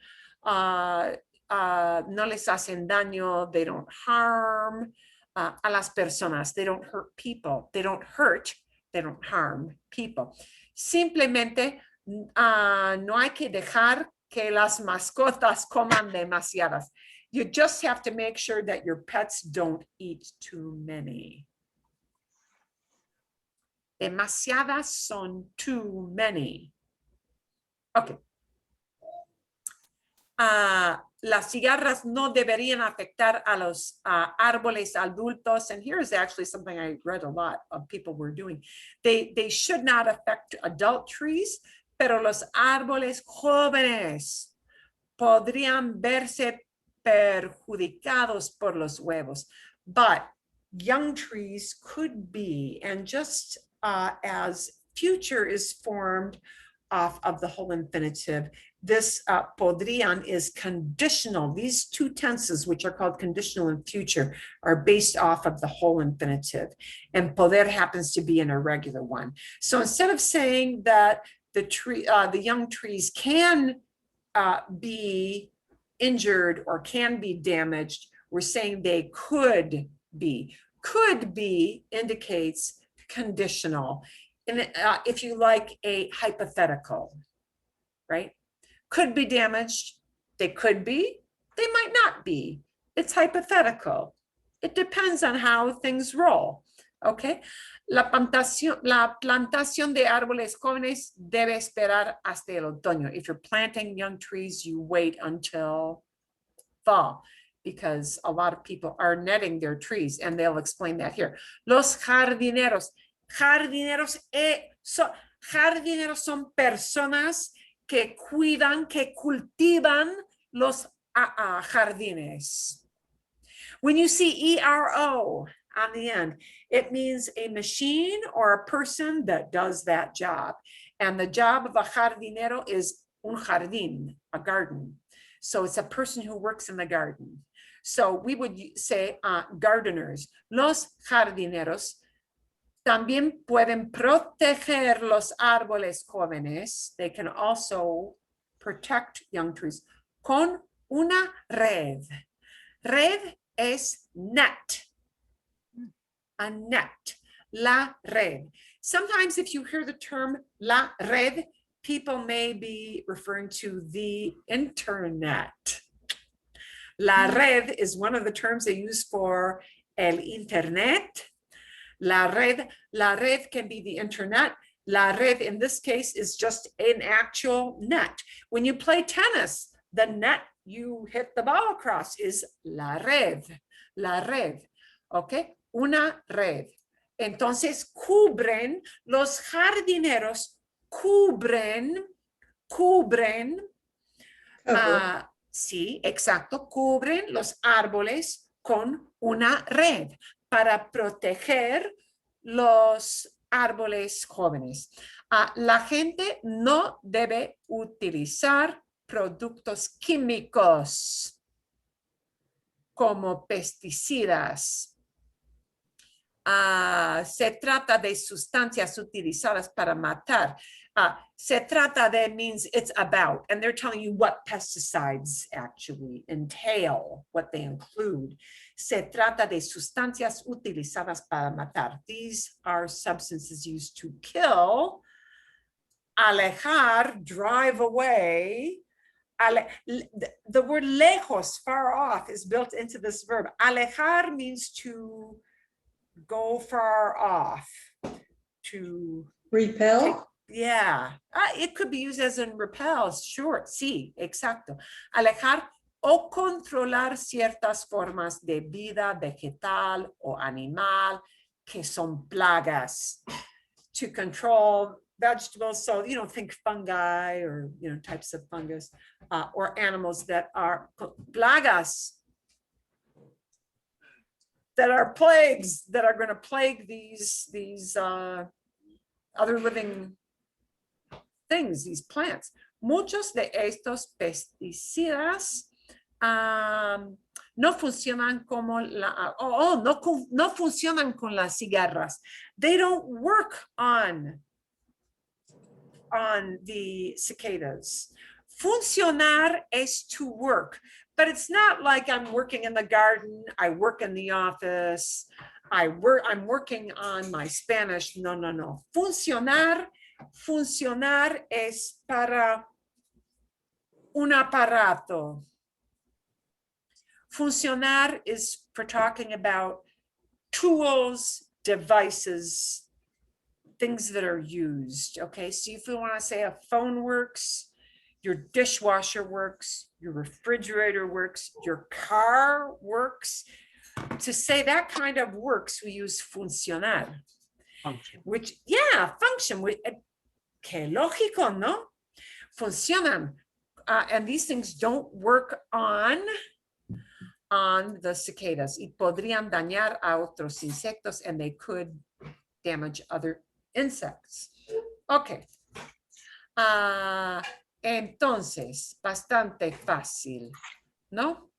No les hacen daño. They don't harm a las personas. They don't hurt people. They don't hurt. They don't harm people. Simplemente no hay que dejar que las mascotas coman demasiadas. You just have to make sure that your pets don't eat too many. Demasiadas son too many. Okay. Las cigarras no deberían afectar a los árboles adultos. And here's actually something I read a lot of people were doing. They should not affect adult trees, pero los árboles jóvenes podrían verse perjudicados por los huevos. But young trees could be, and just as future is formed off of the whole infinitive, this podrían is conditional. These two tenses, which are called conditional and future, are based off of the whole infinitive. And poder happens to be an irregular one. So instead of saying that the young trees can be injured or can be damaged, we're saying they could be. Could be indicates conditional. And if you like, a hypothetical, right? Could be damaged. They could be. They might not be. It's hypothetical. It depends on how things roll. Okay. La plantación de árboles jóvenes debe esperar hasta el otoño. If you're planting young trees, you wait until fall, because a lot of people are netting their trees, and they'll explain that here. Los jardineros. Jardineros son personas que cuidan, que cultivan los jardines. When you see ERO on the end, it means a machine or a person that does that job. And the job of a jardinero is un jardín, a garden. So it's a person who works in the garden. So we would say gardeners. Los jardineros también pueden proteger los árboles jóvenes. They can also protect young trees con una red. Red es net. A net. La red. Sometimes if you hear the term la red, people may be referring to the internet. La red is one of the terms they use for el internet. La red can be the internet. La red in this case is just an actual net. When you play tennis, the net you hit the ball across is la red. La red. Okay? Una red. Entonces cubren, los jardineros cubren. Sí, exacto. Cubren los árboles con una red para proteger los árboles jóvenes. La gente no debe utilizar productos químicos como pesticidas Se trata de sustancias utilizadas para matar. Se trata de means it's about, and they're telling you what pesticides actually entail, what they include. Se trata de sustancias utilizadas para matar. These are substances used to kill. Alejar, drive away. The word lejos, far off, is built into this verb. Alejar means to go far off, to Repel? yeah, it could be used as in repel, sure, sí, exacto. Alejar o controlar ciertas formas de vida vegetal o animal que son plagas. To control vegetables, so think fungi or types of fungus, or animals that are plagas, that are plagues, that are going to plague these other living things, these plants. Muchos de estos pesticidas no funcionan como no funcionan con las cigarras. They don't work on the cicadas. Funcionar es to work, but it's not like I'm working in the garden, I work in the office, I'm working on my Spanish. No, no, no. Funcionar es para un aparato. Funcionar is for talking about tools, devices, things that are used. Okay, so if you want to say a phone works, your dishwasher works, your refrigerator works, your car works. To say that kind of works, we use funcionar. Function. Which, yeah, function. Que lógico, ¿no? Funcionan. And these things don't work on the cicadas. Y podrían dañar a otros insectos, and they could damage other insects. Okay. Entonces, bastante fácil, ¿no?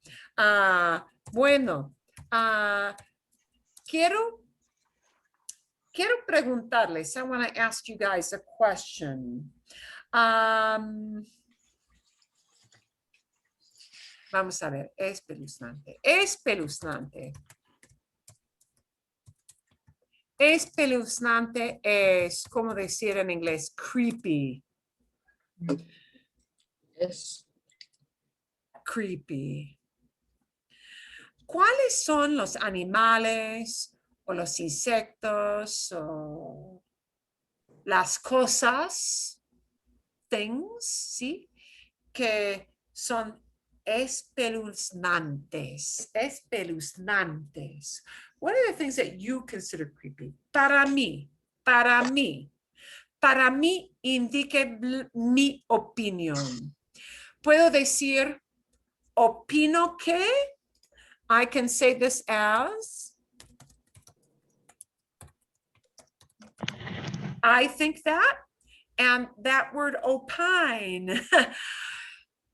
Bueno, quiero preguntarles, I want to ask you guys a question. Vamos a ver, espeluznante. Espeluznante es, ¿cómo decir en inglés? Creepy. Yes. Creepy. ¿Cuáles son los animales o los insectos o las cosas, things, ¿sí? Que son espeluznantes, espeluznantes. What are the things that you consider creepy? Para mí indique mi opinión. Puedo decir, opino que, I can say this as, I think that, and that word opine.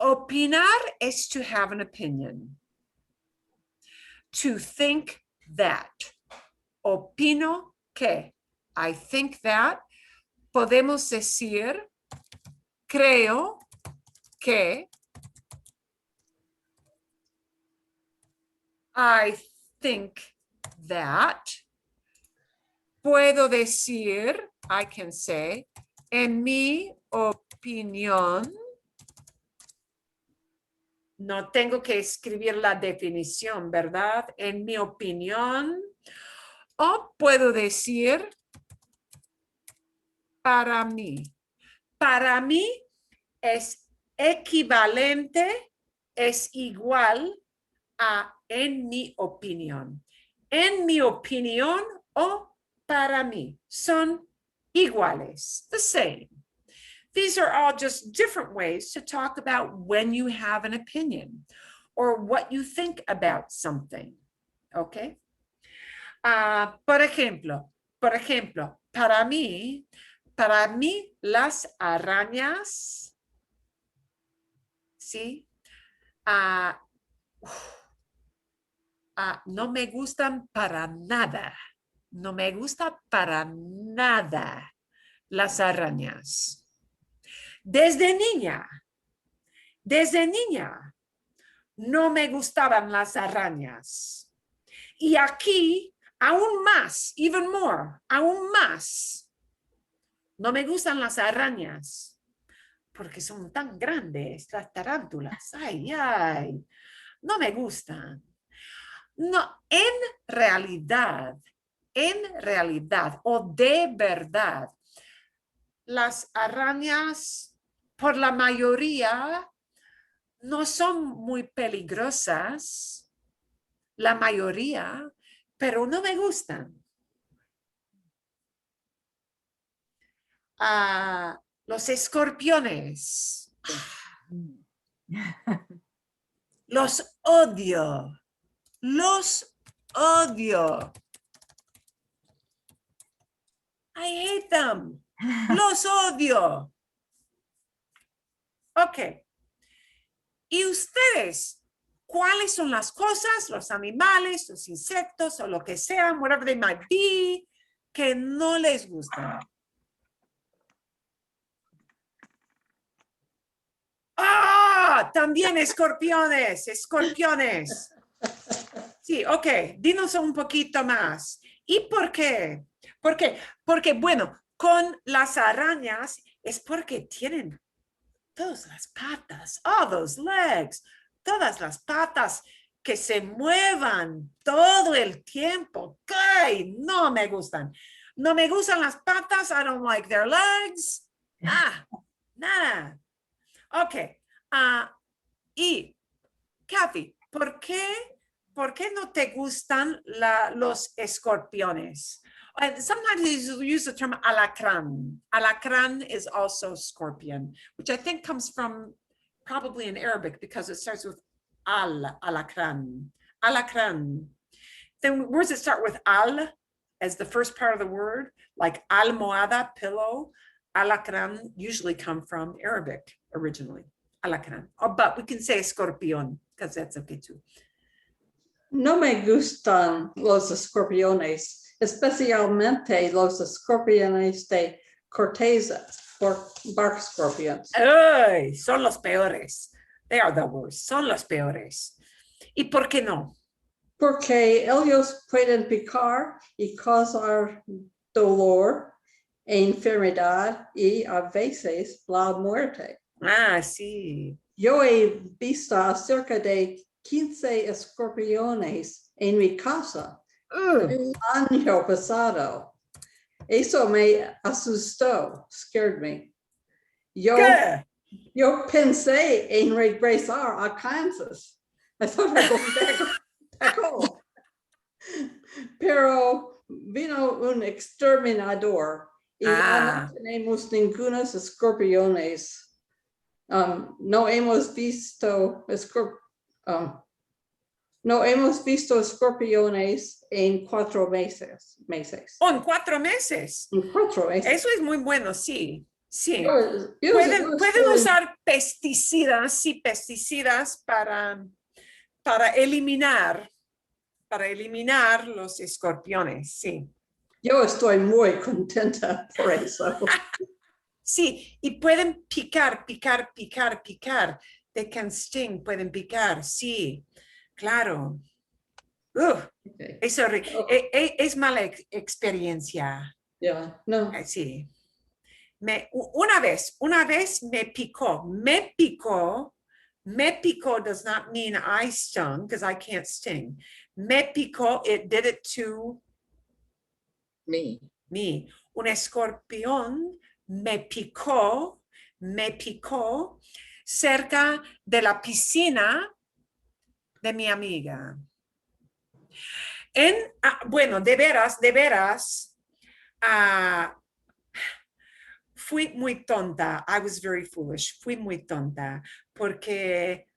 Opinar is to have an opinion. To think that. Opino que. I think that. Podemos decir, creo que. I think that. Puedo decir, I can say, en mi opinión. No tengo que escribir la definición, ¿verdad? En mi opinión. O puedo decir, para mí. Para mí es equivalente, es igual a en mi opinión. En mi opinión o para mí son iguales, the same. These are all just different ways to talk about when you have an opinion or what you think about something. Okay. Por ejemplo, para mí las arañas, ¿sí? No me gustan para nada. No me gusta para nada las arañas. Desde niña, no me gustaban las arañas. Y aquí, aún más, even more, aún más, no me gustan las arañas porque son tan grandes, las tarántulas. Ay, ay, no me gustan. No, en realidad, o de verdad, las arañas, por la mayoría, no son muy peligrosas, la mayoría, pero no me gustan. Los escorpiones, los odio, los odio. I hate them. Los odio. Ok. ¿Y ustedes? ¿Cuáles son las cosas, los animales, los insectos o lo que sean, whatever they might be, que no les gustan? ¡Ah! También escorpiones, escorpiones. Sí, ok, dinos un poquito más. ¿Y por qué? ¿Por qué? Porque, bueno, con las arañas es porque tienen todas las patas, all those legs, todas las patas que se muevan todo el tiempo. ¡Ay! No me gustan. No me gustan las patas. I don't like their legs. Nada. Ok. Y, Kathy, ¿por qué no te gustan los escorpiones? Sometimes you use the term alacrán. Alacrán is also scorpion, which I think comes from probably in Arabic because it starts with alacrán. Alacrán. Then words that start with al as the first part of the word, like almohada, pillow, alacrán usually come from Arabic originally. Alacrán. But we can say escorpión because that's okay too. No me gustan los escorpiones, especialmente los escorpiones de corteza, bark scorpions. ¡Ay! Son los peores. They are the worst. Son los peores. ¿Y por qué no? Porque ellos pueden picar y causar dolor, enfermedad y a veces la muerte. Sí. Yo he visto cerca de 15 escorpiones en mi casa el año pasado. Eso me asustó, scared me. ¿Qué? Yo pensé en regresar a Kansas. I thought I'd go back home. Pero vino un exterminador y no tenemos ningunos escorpiones. No hemos visto escorpiones en 4 meses. Oh, en 4 meses. En 4 meses. Eso es muy bueno, sí. Sí. Yo Pueden estoy- usar pesticidas para eliminar los escorpiones, sí. Yo estoy muy contenta por eso. Sí, y pueden picar. They can sting, pueden picar, sí, claro. Okay. Eso es mala experiencia. Yeah, no. Sí. Una vez me picó does not mean I stung because I can't sting. Me picó, it did it to Me. me. Un escorpión me picó cerca de la piscina de mi amiga. Bueno, de veras, fui muy tonta. I was very foolish. Fui muy tonta porque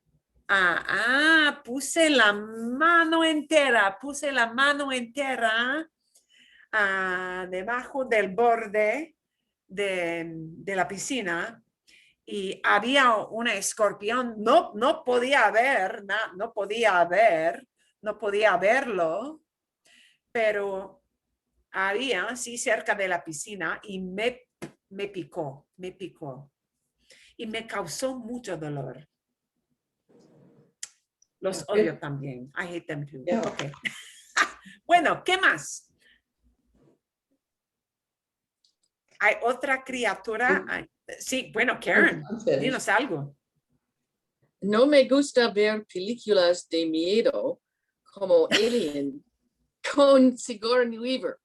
puse la mano entera debajo del borde de la piscina y había un escorpión. No podía verlo, pero había, sí, cerca de la piscina y me picó. Y me causó mucho dolor. Los Ok. odio también. I hate them too. Yeah. Ok. Bueno, ¿qué más? ¿Hay otra criatura? Sí, bueno, Karen, I'm finished. dinos algo. No me gusta ver películas de miedo como Alien con Sigourney Weaver.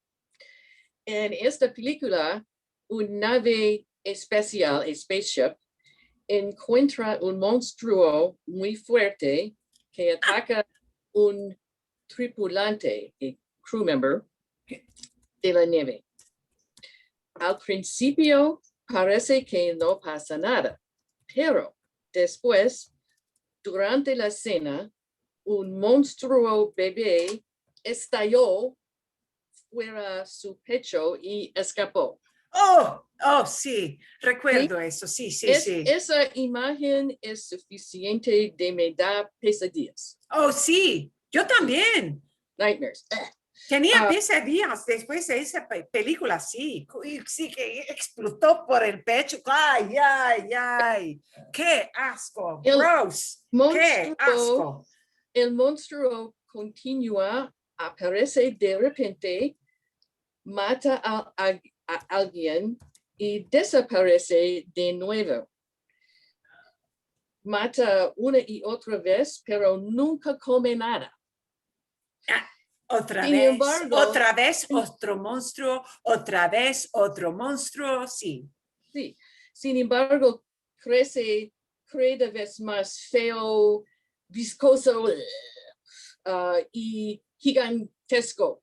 En esta película, un nave espacial, a spaceship, encuentra un monstruo muy fuerte que ataca un tripulante, a crew member, de la nave. Al principio parece que no pasa nada, pero después, durante la escena, un monstruo bebé estalló fuera su pecho y escapó. Oh, sí, recuerdo eso, sí, sí, sí. Esa imagen es suficiente de me dar pesadillas, Oh, sí, yo también. nightmares. Tenía Ah. pesadillas después de esa película, sí, sí que explotó por el pecho. Ay, ay, ay, qué asco, El gross, qué asco. El monstruo continúa, aparece de repente, mata a alguien y desaparece de nuevo. Mata una y otra vez, pero nunca come nada. Otra Sin vez, embargo, otra vez otro monstruo, otra vez otro monstruo, sí. Sí, sin embargo, crece cada vez más feo, viscoso y gigantesco.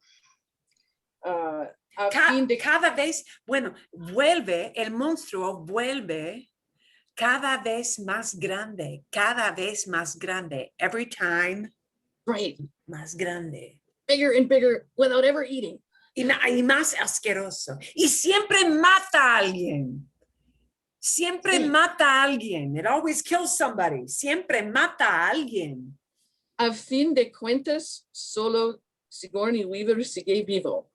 Cada vez, bueno, el monstruo vuelve cada vez más grande, every time Right, más grande. bigger and bigger without ever eating. Y más asqueroso. Y siempre mata a alguien. Siempre Sí. mata a alguien. It always kills somebody. Siempre mata a alguien. A fin de cuentas, solo Sigourney Weaver sigue vivo.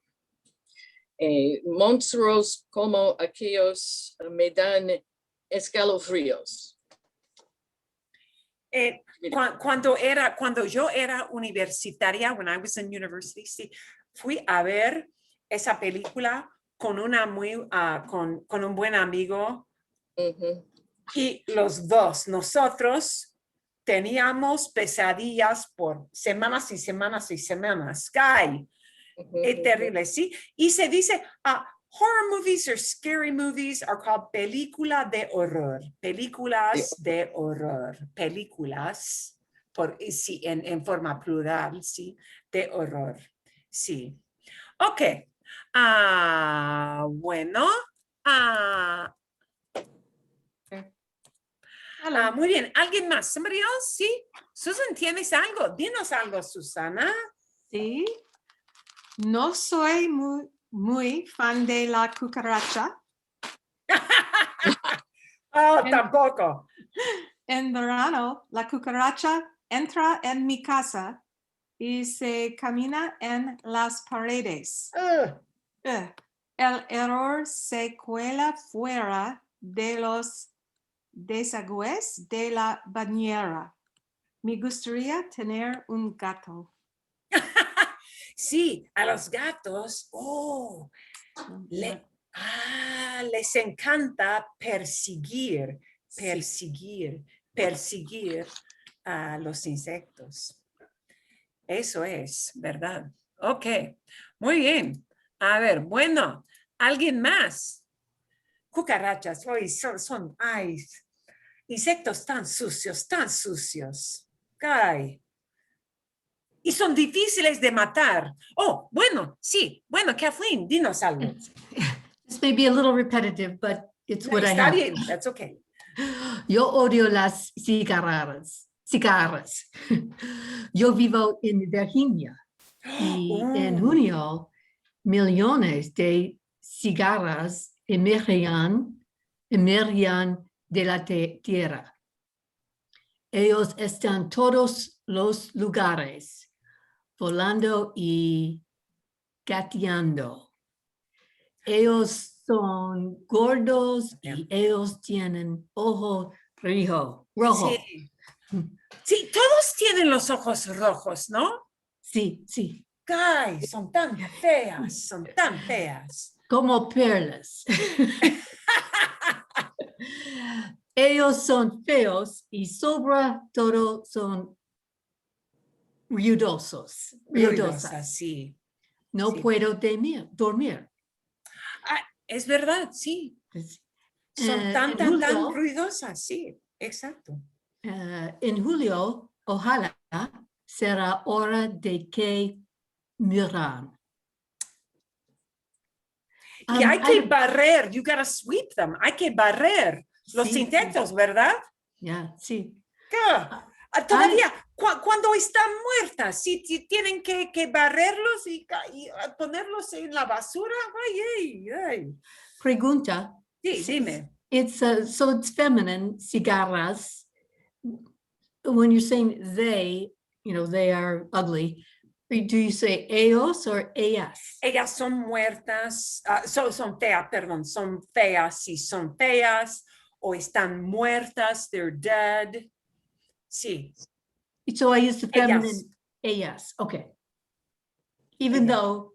Monstruos como aquellos me dan escalofríos. Cuando yo era universitaria, when I was in university, sí, fui a ver esa película con con un buen amigo. Uh-huh. Y los dos, nosotros teníamos pesadillas por semanas y semanas y semanas. Sky, es terrible, ¿sí? Y se dice, horror movies or scary movies are called película de horror. Películas de horror. Películas, sí, en forma plural, sí, de horror. Sí. Ok. Bueno. Muy bien. ¿Alguien más? Somebody else? Sí. Susan, ¿tienes algo? Dinos algo, Susana. Sí. No soy muy fan de la cucaracha. Tampoco. En verano, la cucaracha entra en mi casa y se camina en las paredes. El error se cuela fuera de los desagües de la bañera. Me gustaría tener un gato. Sí, a los gatos, les encanta perseguir a los insectos. Eso es, ¿verdad? Ok, muy bien. A ver, bueno, ¿alguien más? Cucarachas, hoy son insectos tan sucios. Ay. Y son difíciles de matar. Oh, bueno, sí. Bueno, Kathleen, dinos algo. This may be a little repetitive, but it's what I Está have. bien, that's okay. Yo odio las cigarras. Yo vivo en Virginia y en junio millones de cigarras emergían de la tierra. Ellos están todos los lugares, volando y gateando. ellos son gordos Yeah. y ellos tienen ojo rojo. Sí. Sí, todos tienen los ojos rojos, ¿no? Sí, sí, Ay, son tan feas, son tan feas. como perlas. Ellos son feos y sobre todo son ruidosas. Ruidosas, sí. No sí. puedo dormir. Es verdad, sí. Son En tan julio, ruidosas, sí, exacto. en julio, ojalá será hora de que miran. Y hay que I- barrer, you gotta sweep them, hay que barrer los sí, insectos, ¿verdad? ya, sí. ¿Qué? Todavía, cuando están muertas, sí, tienen que barrerlos y ponerlos en la basura. Ay, ay, ay. Pregunta. Sí, dime. So it's feminine, cigarras. When you're saying they, they are ugly. Do you say ellos or ellas? Ellas son muertas, son feas, perdón, son feas, sí, son feas, o están muertas, they're dead. Sí, So I use the feminine ellas. ellas. Okay. Even Ellas. though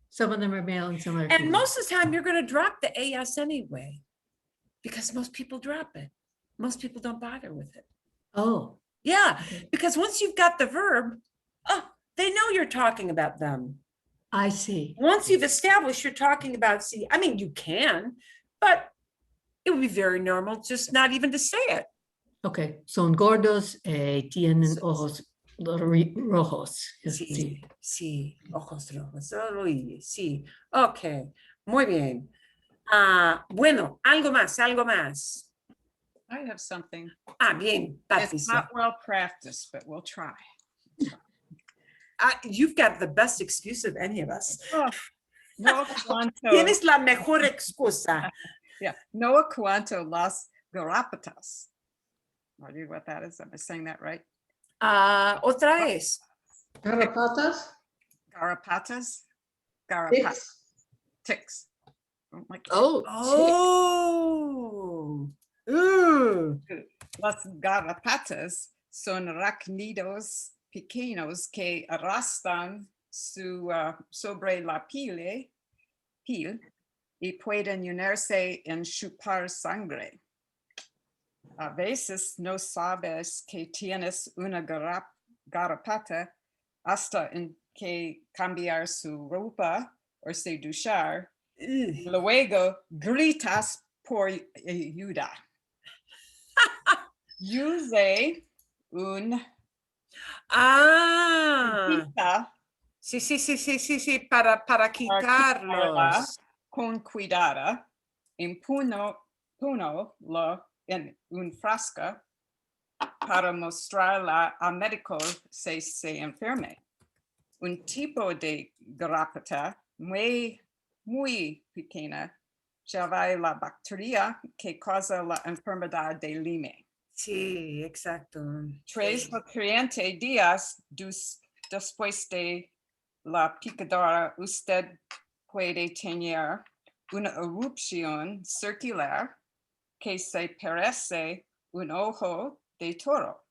some of them are male and some are And female. most of the time, you're going to drop the ellas anyway, because most people drop it. Most people don't bother with it. Oh, Yeah, okay. because once you've got the verb, they know you're talking about them. I see. Once you've established you're talking about, see, I mean, you can, but it would be very normal just not even to say it. Okay. Son gordos, tienen So- ojos rojos. Sí, sí, ojos rojos. Uy, sí, ok, muy bien. Bueno, algo más, algo más. I have something. Bien, It's Patricia. not well practiced, but we'll try. You've got the best excuse of any of us. Noah cuanto, Tienes la mejor excusa. yeah, Noah cuanto las garapatas. I do what that is. Am I saying that right? Otra vez. Garrapatas? Garapatas? Garapatas. Ticks? Ticks. Don't like ticks. Oh. Ooh. Las garrapatas son aracnidos pequeños que arrastran sobre la piel y pueden unirse en chupar sangre. A veces no sabes que tienes una garrapata hasta en que cambiar su ropa o se duchar. Ugh. Luego gritas por ayuda. Use un quita Sí, para quitarlos. con cuidado. Puno lo en un frasco para mostrarla al médico si se enferme. Un tipo de garrapata muy pequeña lleva la bacteria que causa la enfermedad de Lyme. Sí, exacto. 3 o 30 días después de la picadura, usted puede tener una erupción circular que se parece un ojo de toro.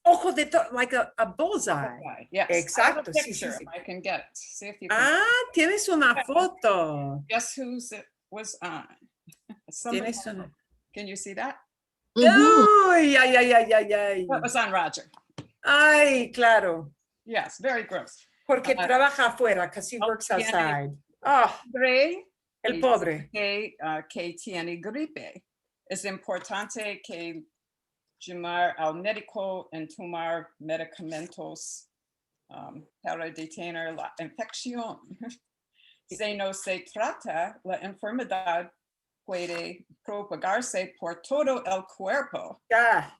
Ojo de toro, like a bullseye. Yes. I have a Exacto, sí, picture sí. if I can get it. See if you can. Tienes una foto. Guess whose it was on? Somebody- Tienes una. Can you see that? Uy, ay. That was on Roger. Ay, claro. Yes, very gross. Porque trabaja afuera, because he works outside. Oh, el pobre. Que tiene gripe. Es importante que llamar al médico y tomar medicamentos para detener la infección. Si no se trata, la enfermedad puede propagarse por todo el cuerpo Ya.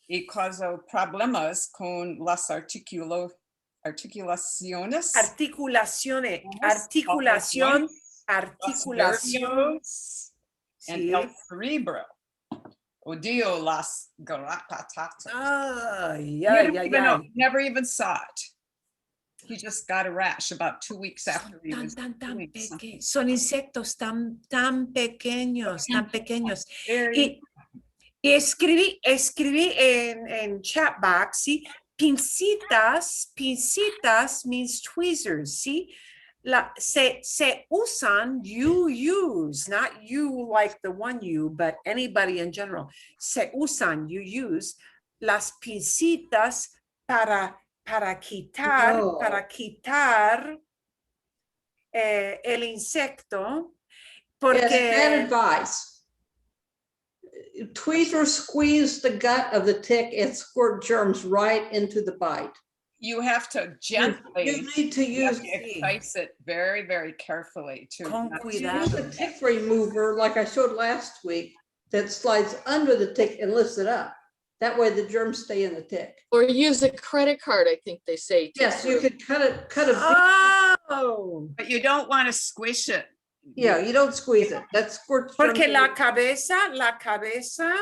y causa problemas con las articulaciones. Articulación. Los nervios en Sí. el cerebro. Odio las garrapatas. Ay. Never even saw it. He just got a rash about 2 weeks after he was. 2 weeks. Son insectos tan pequeños, tan pequeños. Very, Y escribí en chat box, ¿sí? Pincitas means tweezers, ¿sí? Se usan, you use, not you like the one you, but anybody in general. Se usan, you use las pincitas para quitar, No. el insecto, Yes, bad porque advice. Tweezers squeeze the gut of the tick and squirt germs right into the bite. you have to You gently, need to you have use, to excise it very, very carefully to. Con not to cuidado. use a tick remover like I showed last week that slides under the tick and lifts it up. That way the germs stay in the tick. Or use a credit card, I think they say. to Yes, you do- could cut a, Oh, But you don't want to squish it. yeah, you don't squeeze it. That squirts. germs porque in la the- cabeza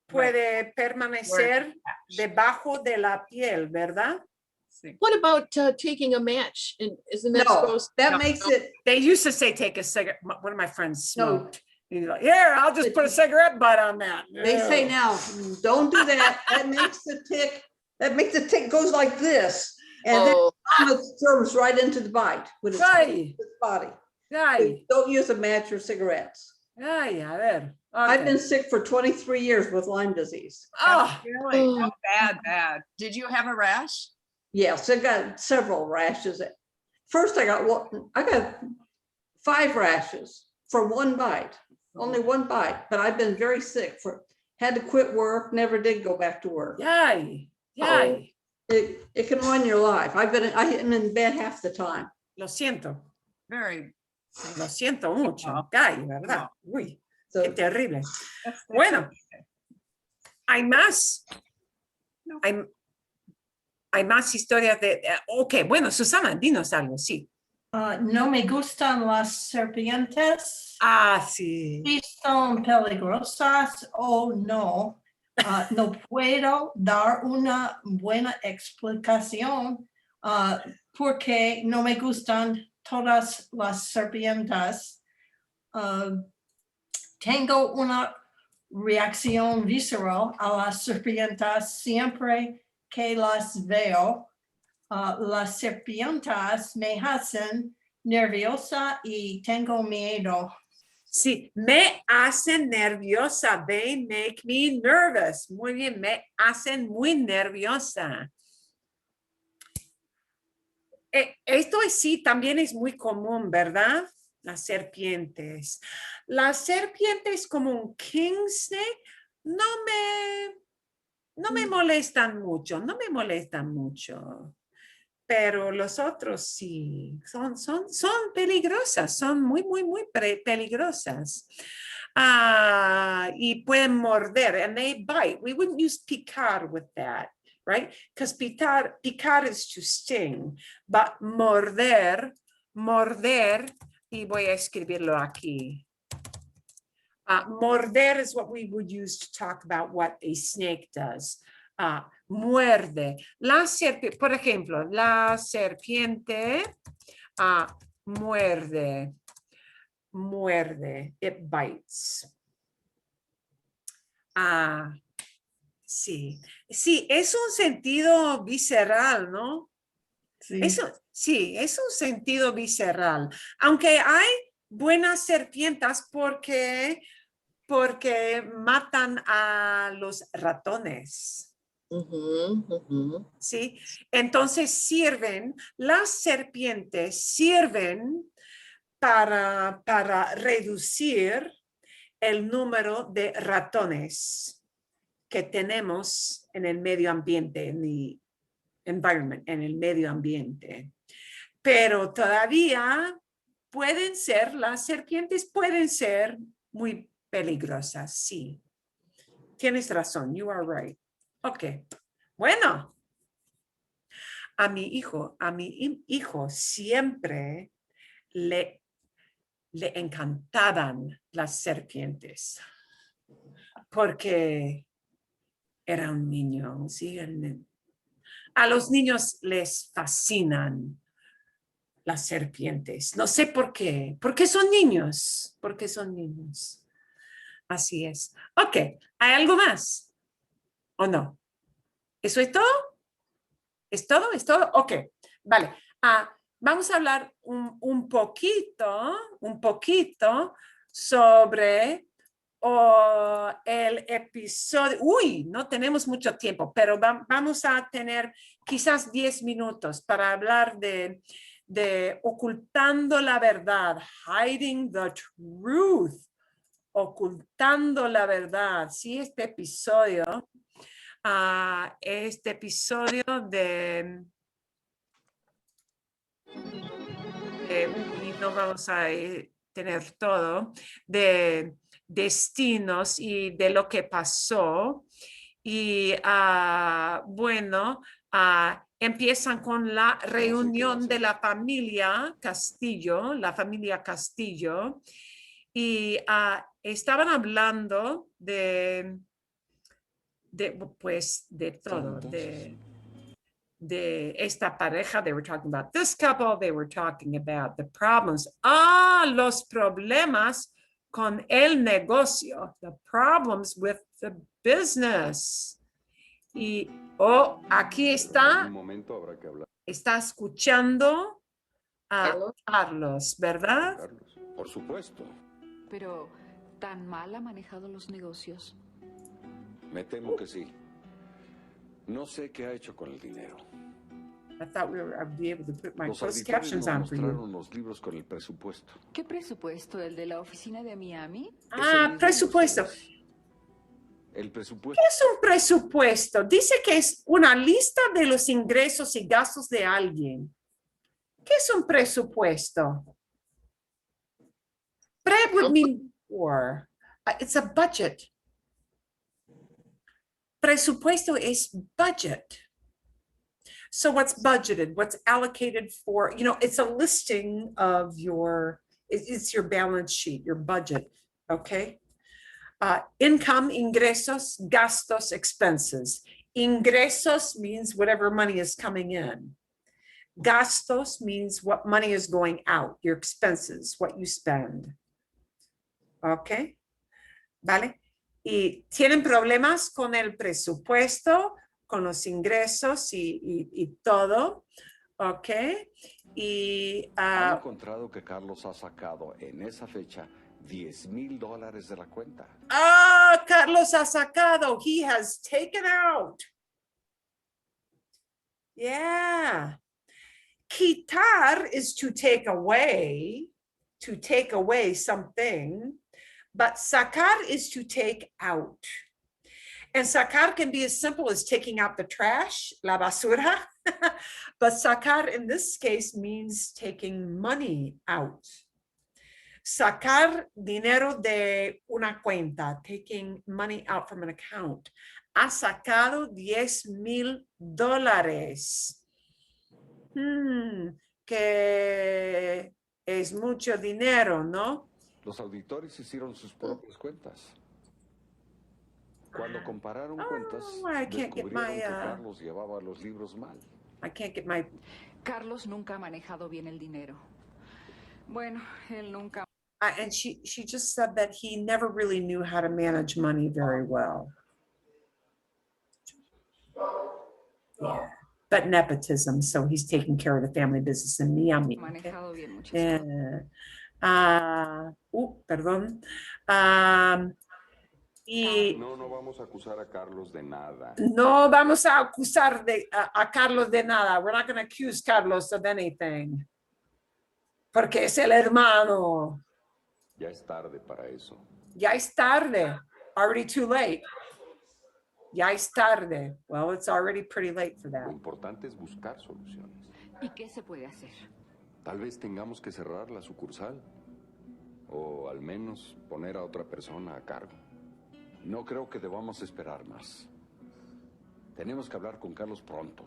puede permanecer debajo de la piel, ¿verdad? See. What about taking a match? And isn't that No, supposed? that no, makes no. it, They used to say take a cigarette. One of my friends No. smoked. He's like, here, I'll just put a cigarette butt on that. they say No. now, don't do that. That makes the tick goes like this. And then Oh, it germs right into the bite with its Ay, body. ay, Don't use a match or cigarettes. ay, a ver. I've Okay. been sick for 23 years with Lyme disease. Oh, Really? Oh. Oh, bad. Did you have a rash? Yes, I got several rashes. First, I got 5 rashes from one bite, only one bite, but I've been very sick had to quit work, never did go back to work. yay, yay. It can ruin your life. I am in bed half the time. Lo siento, Very. lo siento mucho. No. Ay, ¿verdad? Uy, qué So terrible. That's- Bueno. Hay más. No. Hay más historias ok, bueno, Susana, dinos algo, sí. No me gustan las serpientes. Ah, sí. Si son peligrosas o no. No puedo dar una buena explicación porque no me gustan todas las serpientes. Tengo una reacción visceral a las serpientes siempre que las veo. Las serpientes me hacen nerviosa y tengo miedo. Sí, me hacen nerviosa. They make me nervous. Muy bien, me hacen muy nerviosa. Esto sí también es muy común, ¿verdad? Las serpientes. Las serpientes como un king snake no me molestan mucho, no me molestan mucho. Pero los otros sí, son peligrosas, son muy peligrosas. Y pueden morder, and they bite. We wouldn't use picar with that, right? Because picar is to sting, but morder, y voy a escribirlo aquí. Morder is what we would use to talk about what a snake does. Muerde. Por ejemplo, la serpiente muerde. It bites. Sí. Sí, es un sentido visceral, ¿no? Sí, es un sentido visceral. Aunque hay buenas serpientes porque matan a los ratones. ¿Sí? Entonces las serpientes sirven para reducir el número de ratones que tenemos en el medio ambiente, en el medio ambiente. Pero todavía las serpientes pueden ser muy peligrosas, sí. Tienes razón, you are right. Ok, bueno, a mi hijo siempre le encantaban las serpientes porque era un niño, ¿sí? A los niños les fascinan las serpientes. No sé por qué. Porque son niños. Porque son niños. Así es. Ok. ¿Hay algo más? ¿O no? ¿Eso es todo? ¿Es todo? ¿Es todo? Ok. Vale. Vamos a hablar un poquito sobre el episodio. Uy, no tenemos mucho tiempo, pero vamos a tener quizás 10 minutos para hablar de ocultando la verdad, hiding the truth, ocultando la verdad. Sí, este episodio de y no vamos a tener todo, de destinos y de lo que pasó. Y bueno, empiezan con la reunión de la familia Castillo, y estaban hablando pues de todo, de esta pareja. They were talking about this couple. They were talking about the problems. Los problemas con el negocio. The problems with the business. Y aquí está. Un momento habrá que hablar, Está escuchando a Carlos. Carlos, ¿verdad? Carlos. Por supuesto. Pero, ¿tan mal ha manejado los negocios? Me temo que sí. No sé qué ha hecho con el dinero. I thought I'd be able to put my Los closed auditores captions nos on for you. mostraron los libros con el presupuesto. ¿Qué presupuesto? ¿El de la oficina de Miami? Ese mismo, Presupuesto. Mercedes. El presupuesto. ¿Qué es un presupuesto? Dice que es una lista de los ingresos y gastos de alguien. ¿Qué es un presupuesto? Pre would mean for. It's a budget. Presupuesto es budget. So what's budgeted? What's allocated for? You know, it's a listing of it's your balance sheet, your budget, okay? Income, ingresos, gastos, expenses. Ingresos means whatever money is coming in. Gastos means what money is going out, your expenses, what you spend. Okay, ¿vale? Y tienen problemas con el presupuesto, con los ingresos y todo. Ok. Y Han encontrado que Carlos ha sacado en esa fecha $10,000 de la cuenta. Carlos ha sacado. He has taken out. Yeah. Quitar is to take away something, but sacar is to take out. And sacar can be as simple as taking out the trash, la basura, but sacar in this case means taking money out. Sacar dinero de una cuenta, taking money out from an account. Ha sacado $10,000. Que es mucho dinero, ¿no? Los auditores hicieron sus propias cuentas. Cuando compararon cuentas, I can't get descubrieron my, que Carlos llevaba los libros mal. I can't get my. Carlos nunca ha manejado bien el dinero. Bueno, él nunca. And she just said that he never really knew how to manage money very well. Yeah, but nepotism, so he's taking care of the family business in Miami. Manejado bien muchas cosas. Perdón. Y No vamos a acusar a Carlos de nada. no vamos a acusar a Carlos de nada. We're not going to accuse Carlos of anything. Porque es el hermano. Ya es tarde para eso. Ya es tarde. Already too late. Ya es tarde. Well, it's already pretty late for Lo that. importante es buscar soluciones. ¿Y qué se puede hacer? Tal vez tengamos que cerrar la sucursal. O al menos poner a otra persona a cargo. No creo que debamos esperar más. Tenemos que hablar con Carlos pronto.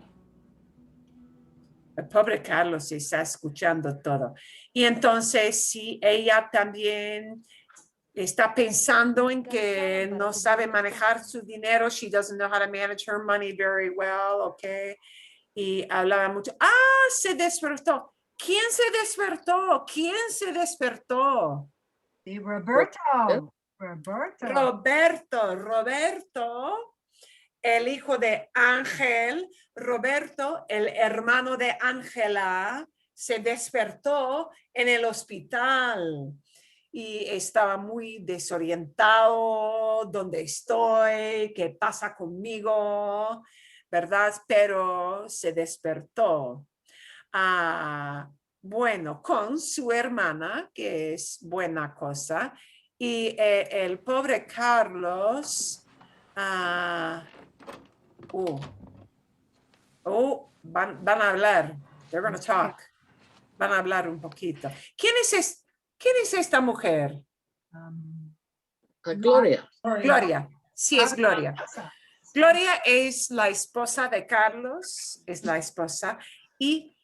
El pobre Carlos está escuchando todo. Y entonces, si ella también está pensando en que no sabe manejar su dinero, she doesn't know how to manage her money very well, okay? y hablaba mucho. Ah, se despertó. ¿Quién se despertó? ¿Quién se despertó? Sí, Roberto. Roberto. Roberto, el hijo de Ángel, Roberto, el hermano de Ángela, se despertó en el hospital y estaba muy desorientado. ¿Dónde estoy? ¿Qué pasa conmigo? ¿Verdad? Pero se despertó. Bueno, con su hermana, que es buena cosa, y el pobre Carlos, van a hablar, they're going to talk, van a hablar un poquito. ¿Quién es esta mujer? Gloria. Gloria, sí es Gloria. Gloria es la esposa de Carlos, es la esposa. Y,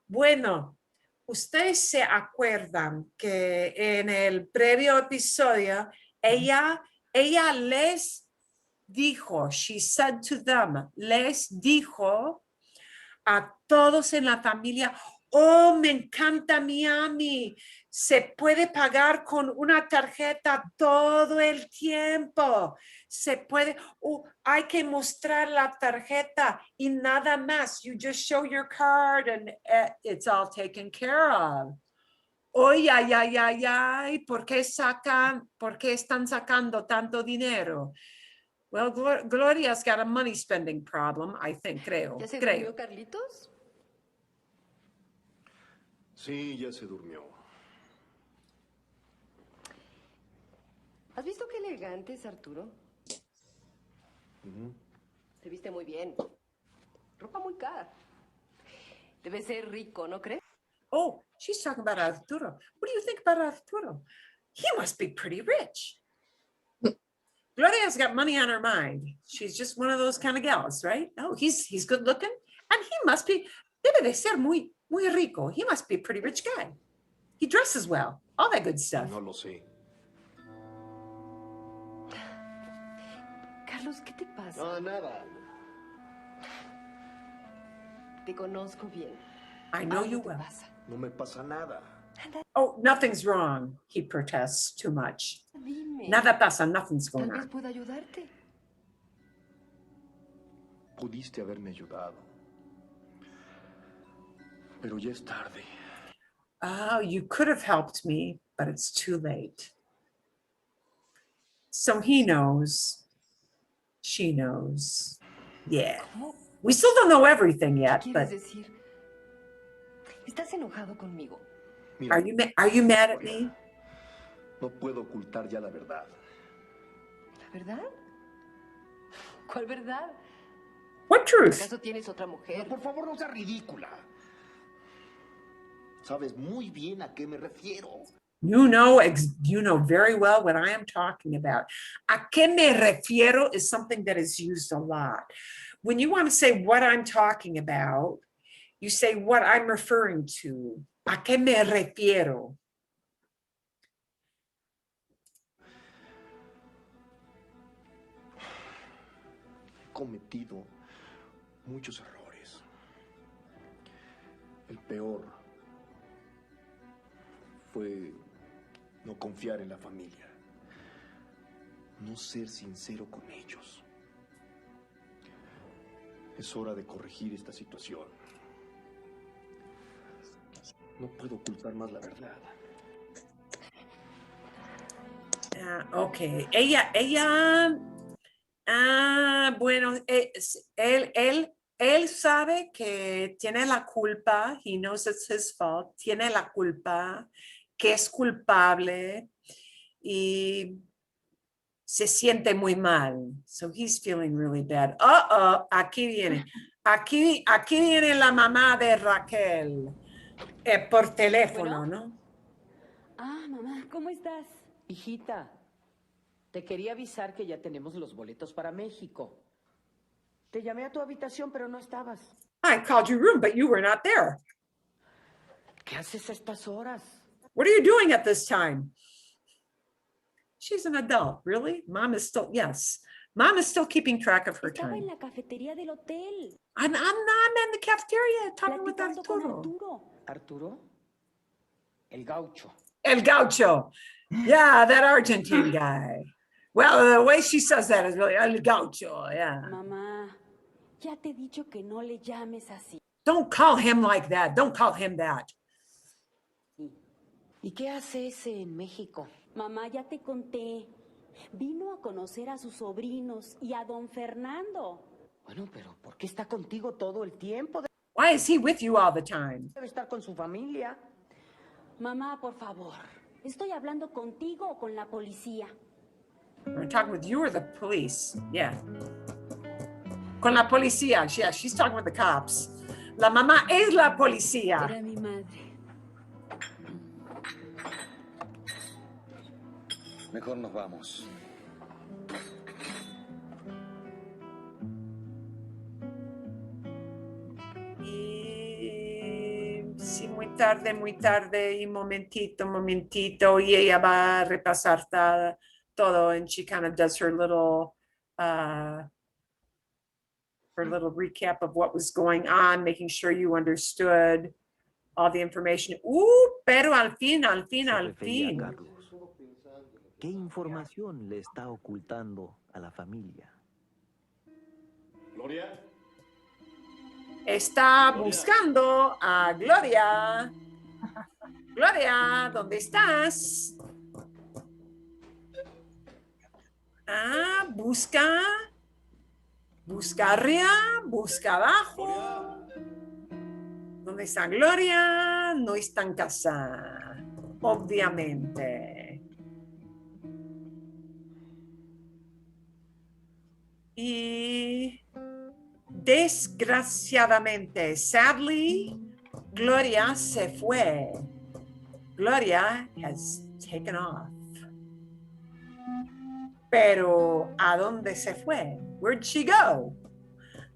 bueno, ustedes se acuerdan que en el previo episodio, ella les dijo, she said to them, les dijo a todos en la familia, oh, me encanta Miami, se puede pagar con una tarjeta todo el tiempo, se puede, hay que mostrar la tarjeta y nada más, you just show your card and it's all taken care of. Oye, ay, ¿por qué están sacando tanto dinero? Well, Gloria's got a money spending problem, I think, creo. ¿Ya se creo. durmió Carlitos? Sí, ya se durmió. ¿Has visto qué elegante es Arturo? Se viste muy bien. Ropa muy cara. Debe ser rico, ¿no crees? Oh, she's talking about Arturo. What do you think about Arturo? He must be pretty rich. Gloria's got money on her mind. She's just one of those kind of gals, right? Oh, he's good looking. And he must be, debe de ser muy rico. He must be a pretty rich guy. He dresses well. All that good stuff. No lo sé. Carlos, ¿qué te pasa? No, nada. Te conozco bien. I know Algo you te well. pasa. No me pasa nada. Oh, nothing's wrong. He protests too much. Dime. Nada pasa, nothing's Tal going vez on. pueda ayudarte. Pudiste haberme ayudado. Pero ya es tarde. Oh, you could have helped me, but it's too late. So he knows. She knows. Yeah. ¿Cómo? We still don't know everything ¿Qué yet, quieres but decir? ¿Estás enojado conmigo? Mira, are you mad at me? no puedo ocultar ya la verdad. ¿La verdad? ¿Cuál verdad? What truth? ¿Acaso tienes otra mujer? Por favor, no seas ridícula. Sabes muy bien a qué me refiero. You know very well what I am talking about. A qué me refiero is something that is used a lot. When you want to say what I'm talking about, you say what I'm referring to. A qué me refiero. He cometido muchos errores. El peor fue no confiar en la familia. No ser sincero con ellos. Es hora de corregir esta situación. No puedo ocultar más la verdad. Okay. Bueno, él sabe que tiene la culpa. He knows it's his fault. Tiene la culpa, que es culpable y se siente muy mal. So he's feeling really bad. Aquí viene. Aquí viene la mamá de Raquel por teléfono, ¿no? Mamá, ¿cómo estás? Hijita, te quería avisar que ya tenemos los boletos para México. Te llamé a tu habitación, pero no estabas. I called your room, but you were not there. ¿Qué haces a estas horas? What are you doing at this time? She's an adult, really? Mom is still, yes. Mom is still keeping track of her Estaba en time. la cafetería del hotel, I'm in the cafeteria talking with platicando con Arturo. Arturo. Arturo, el gaucho. El Gaucho. Yeah, that Argentine guy. Well, the way she says that is really El Gaucho, yeah. Mamá, ya te he dicho que no le llames así. Don't call him like that. Don't call him that. ¿Y qué hace ese en México? Mamá, ya te conté. Vino a conocer a sus sobrinos y a don Fernando. Bueno, pero ¿por qué está contigo todo el tiempo? Why is he with you all the time? Debe estar con su familia. Mamá, por favor, ¿estoy hablando contigo o con la policía? We're talking with you or the police. Yeah. Con la policía. Yeah, she's talking with the cops. La mamá es la policía. Era mi madre. Mejor nos vamos. Y sí, muy tarde, y momentito, y ella va a repasar todo, and she kind of does her little recap of what was going on, making sure you understood all the information. Pero al fin. ¿Qué información le está ocultando a la familia? Gloria. Está buscando a Gloria. Gloria, ¿dónde estás? Busca arriba, busca abajo. ¿Dónde está Gloria? No está en casa, obviamente. Y desgraciadamente, sadly, Gloria se fue. Gloria has taken off. Pero, ¿a dónde se fue? Where'd she go?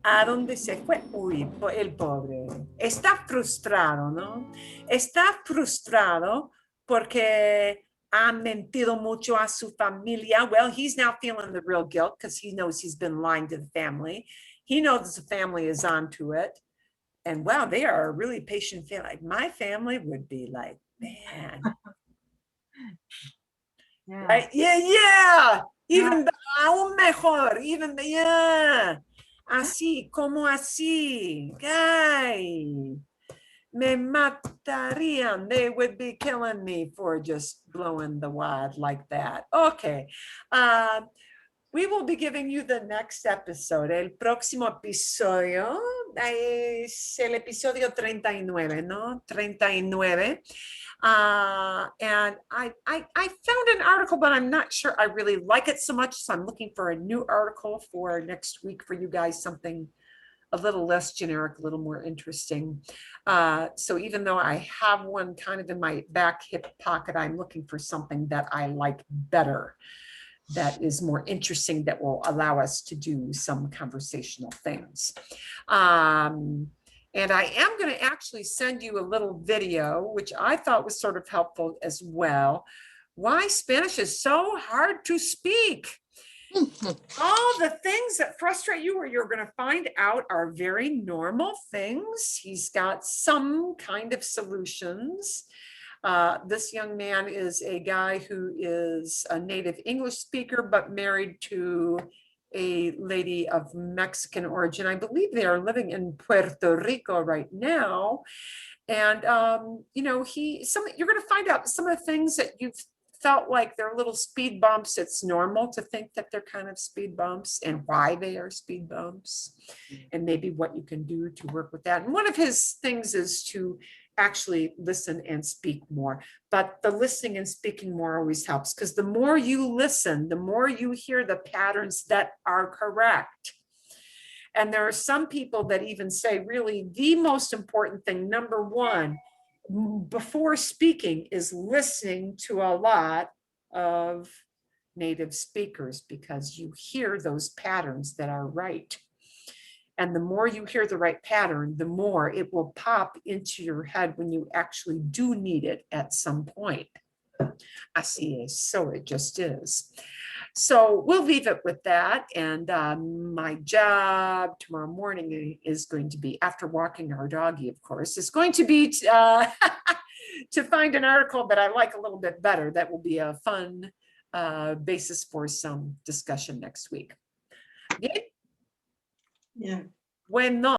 ¿A dónde se fue? Uy, el pobre. Está frustrado, ¿no? Está frustrado porque ha mentido mucho a su familia. Well, he's now feeling the real guilt because he knows he's been lying to the family. He knows the family is onto it. And wow, they are a really patient family. Like my family would be like, man. Yeah. Right? Yeah. Even aún mejor, yeah. Así, como así. Ay, me matarían. They would be killing me for just blowing the wad like that. Okay. We will be giving you the next episode. El próximo episodio es el episodio 39, ¿no? 39. And I found an article, but I'm not sure I really like it so much. So I'm looking for a new article for next week for you guys, something a little less generic, a little more interesting. So even though I have one kind of in my back hip pocket, I'm looking for something that I like better, that is more interesting, that will allow us to do some conversational things. And I am going to actually send you a little video, which I thought was sort of helpful as well. Why Spanish is so hard to speak. All the things that frustrate you or you're going to find out are very normal things. He's got some kind of solutions. This young man is a guy who is a native English speaker, but married to a lady of Mexican origin. I believe they are living in Puerto Rico right now. And, you know, you're going to find out some of the things that you've felt like they're little speed bumps. It's normal to think that they're kind of speed bumps and why they are speed bumps and maybe what you can do to work with that. And one of his things is to actually listen and speak more, but the listening and speaking more always helps, because the more you listen, the more you hear the patterns that are correct. And there are some people that even say really the most important thing, number one, before speaking, is listening to a lot of native speakers, because you hear those patterns that are right. And the more you hear the right pattern, the more it will pop into your head when you actually do need it at some point. Así es, so it just is. So we'll leave it with that. And my job tomorrow morning is going to be, after walking our doggy, of course, is going to be to find an article that I like a little bit better. That will be a fun basis for some discussion next week. Bien. Yeah. Bueno.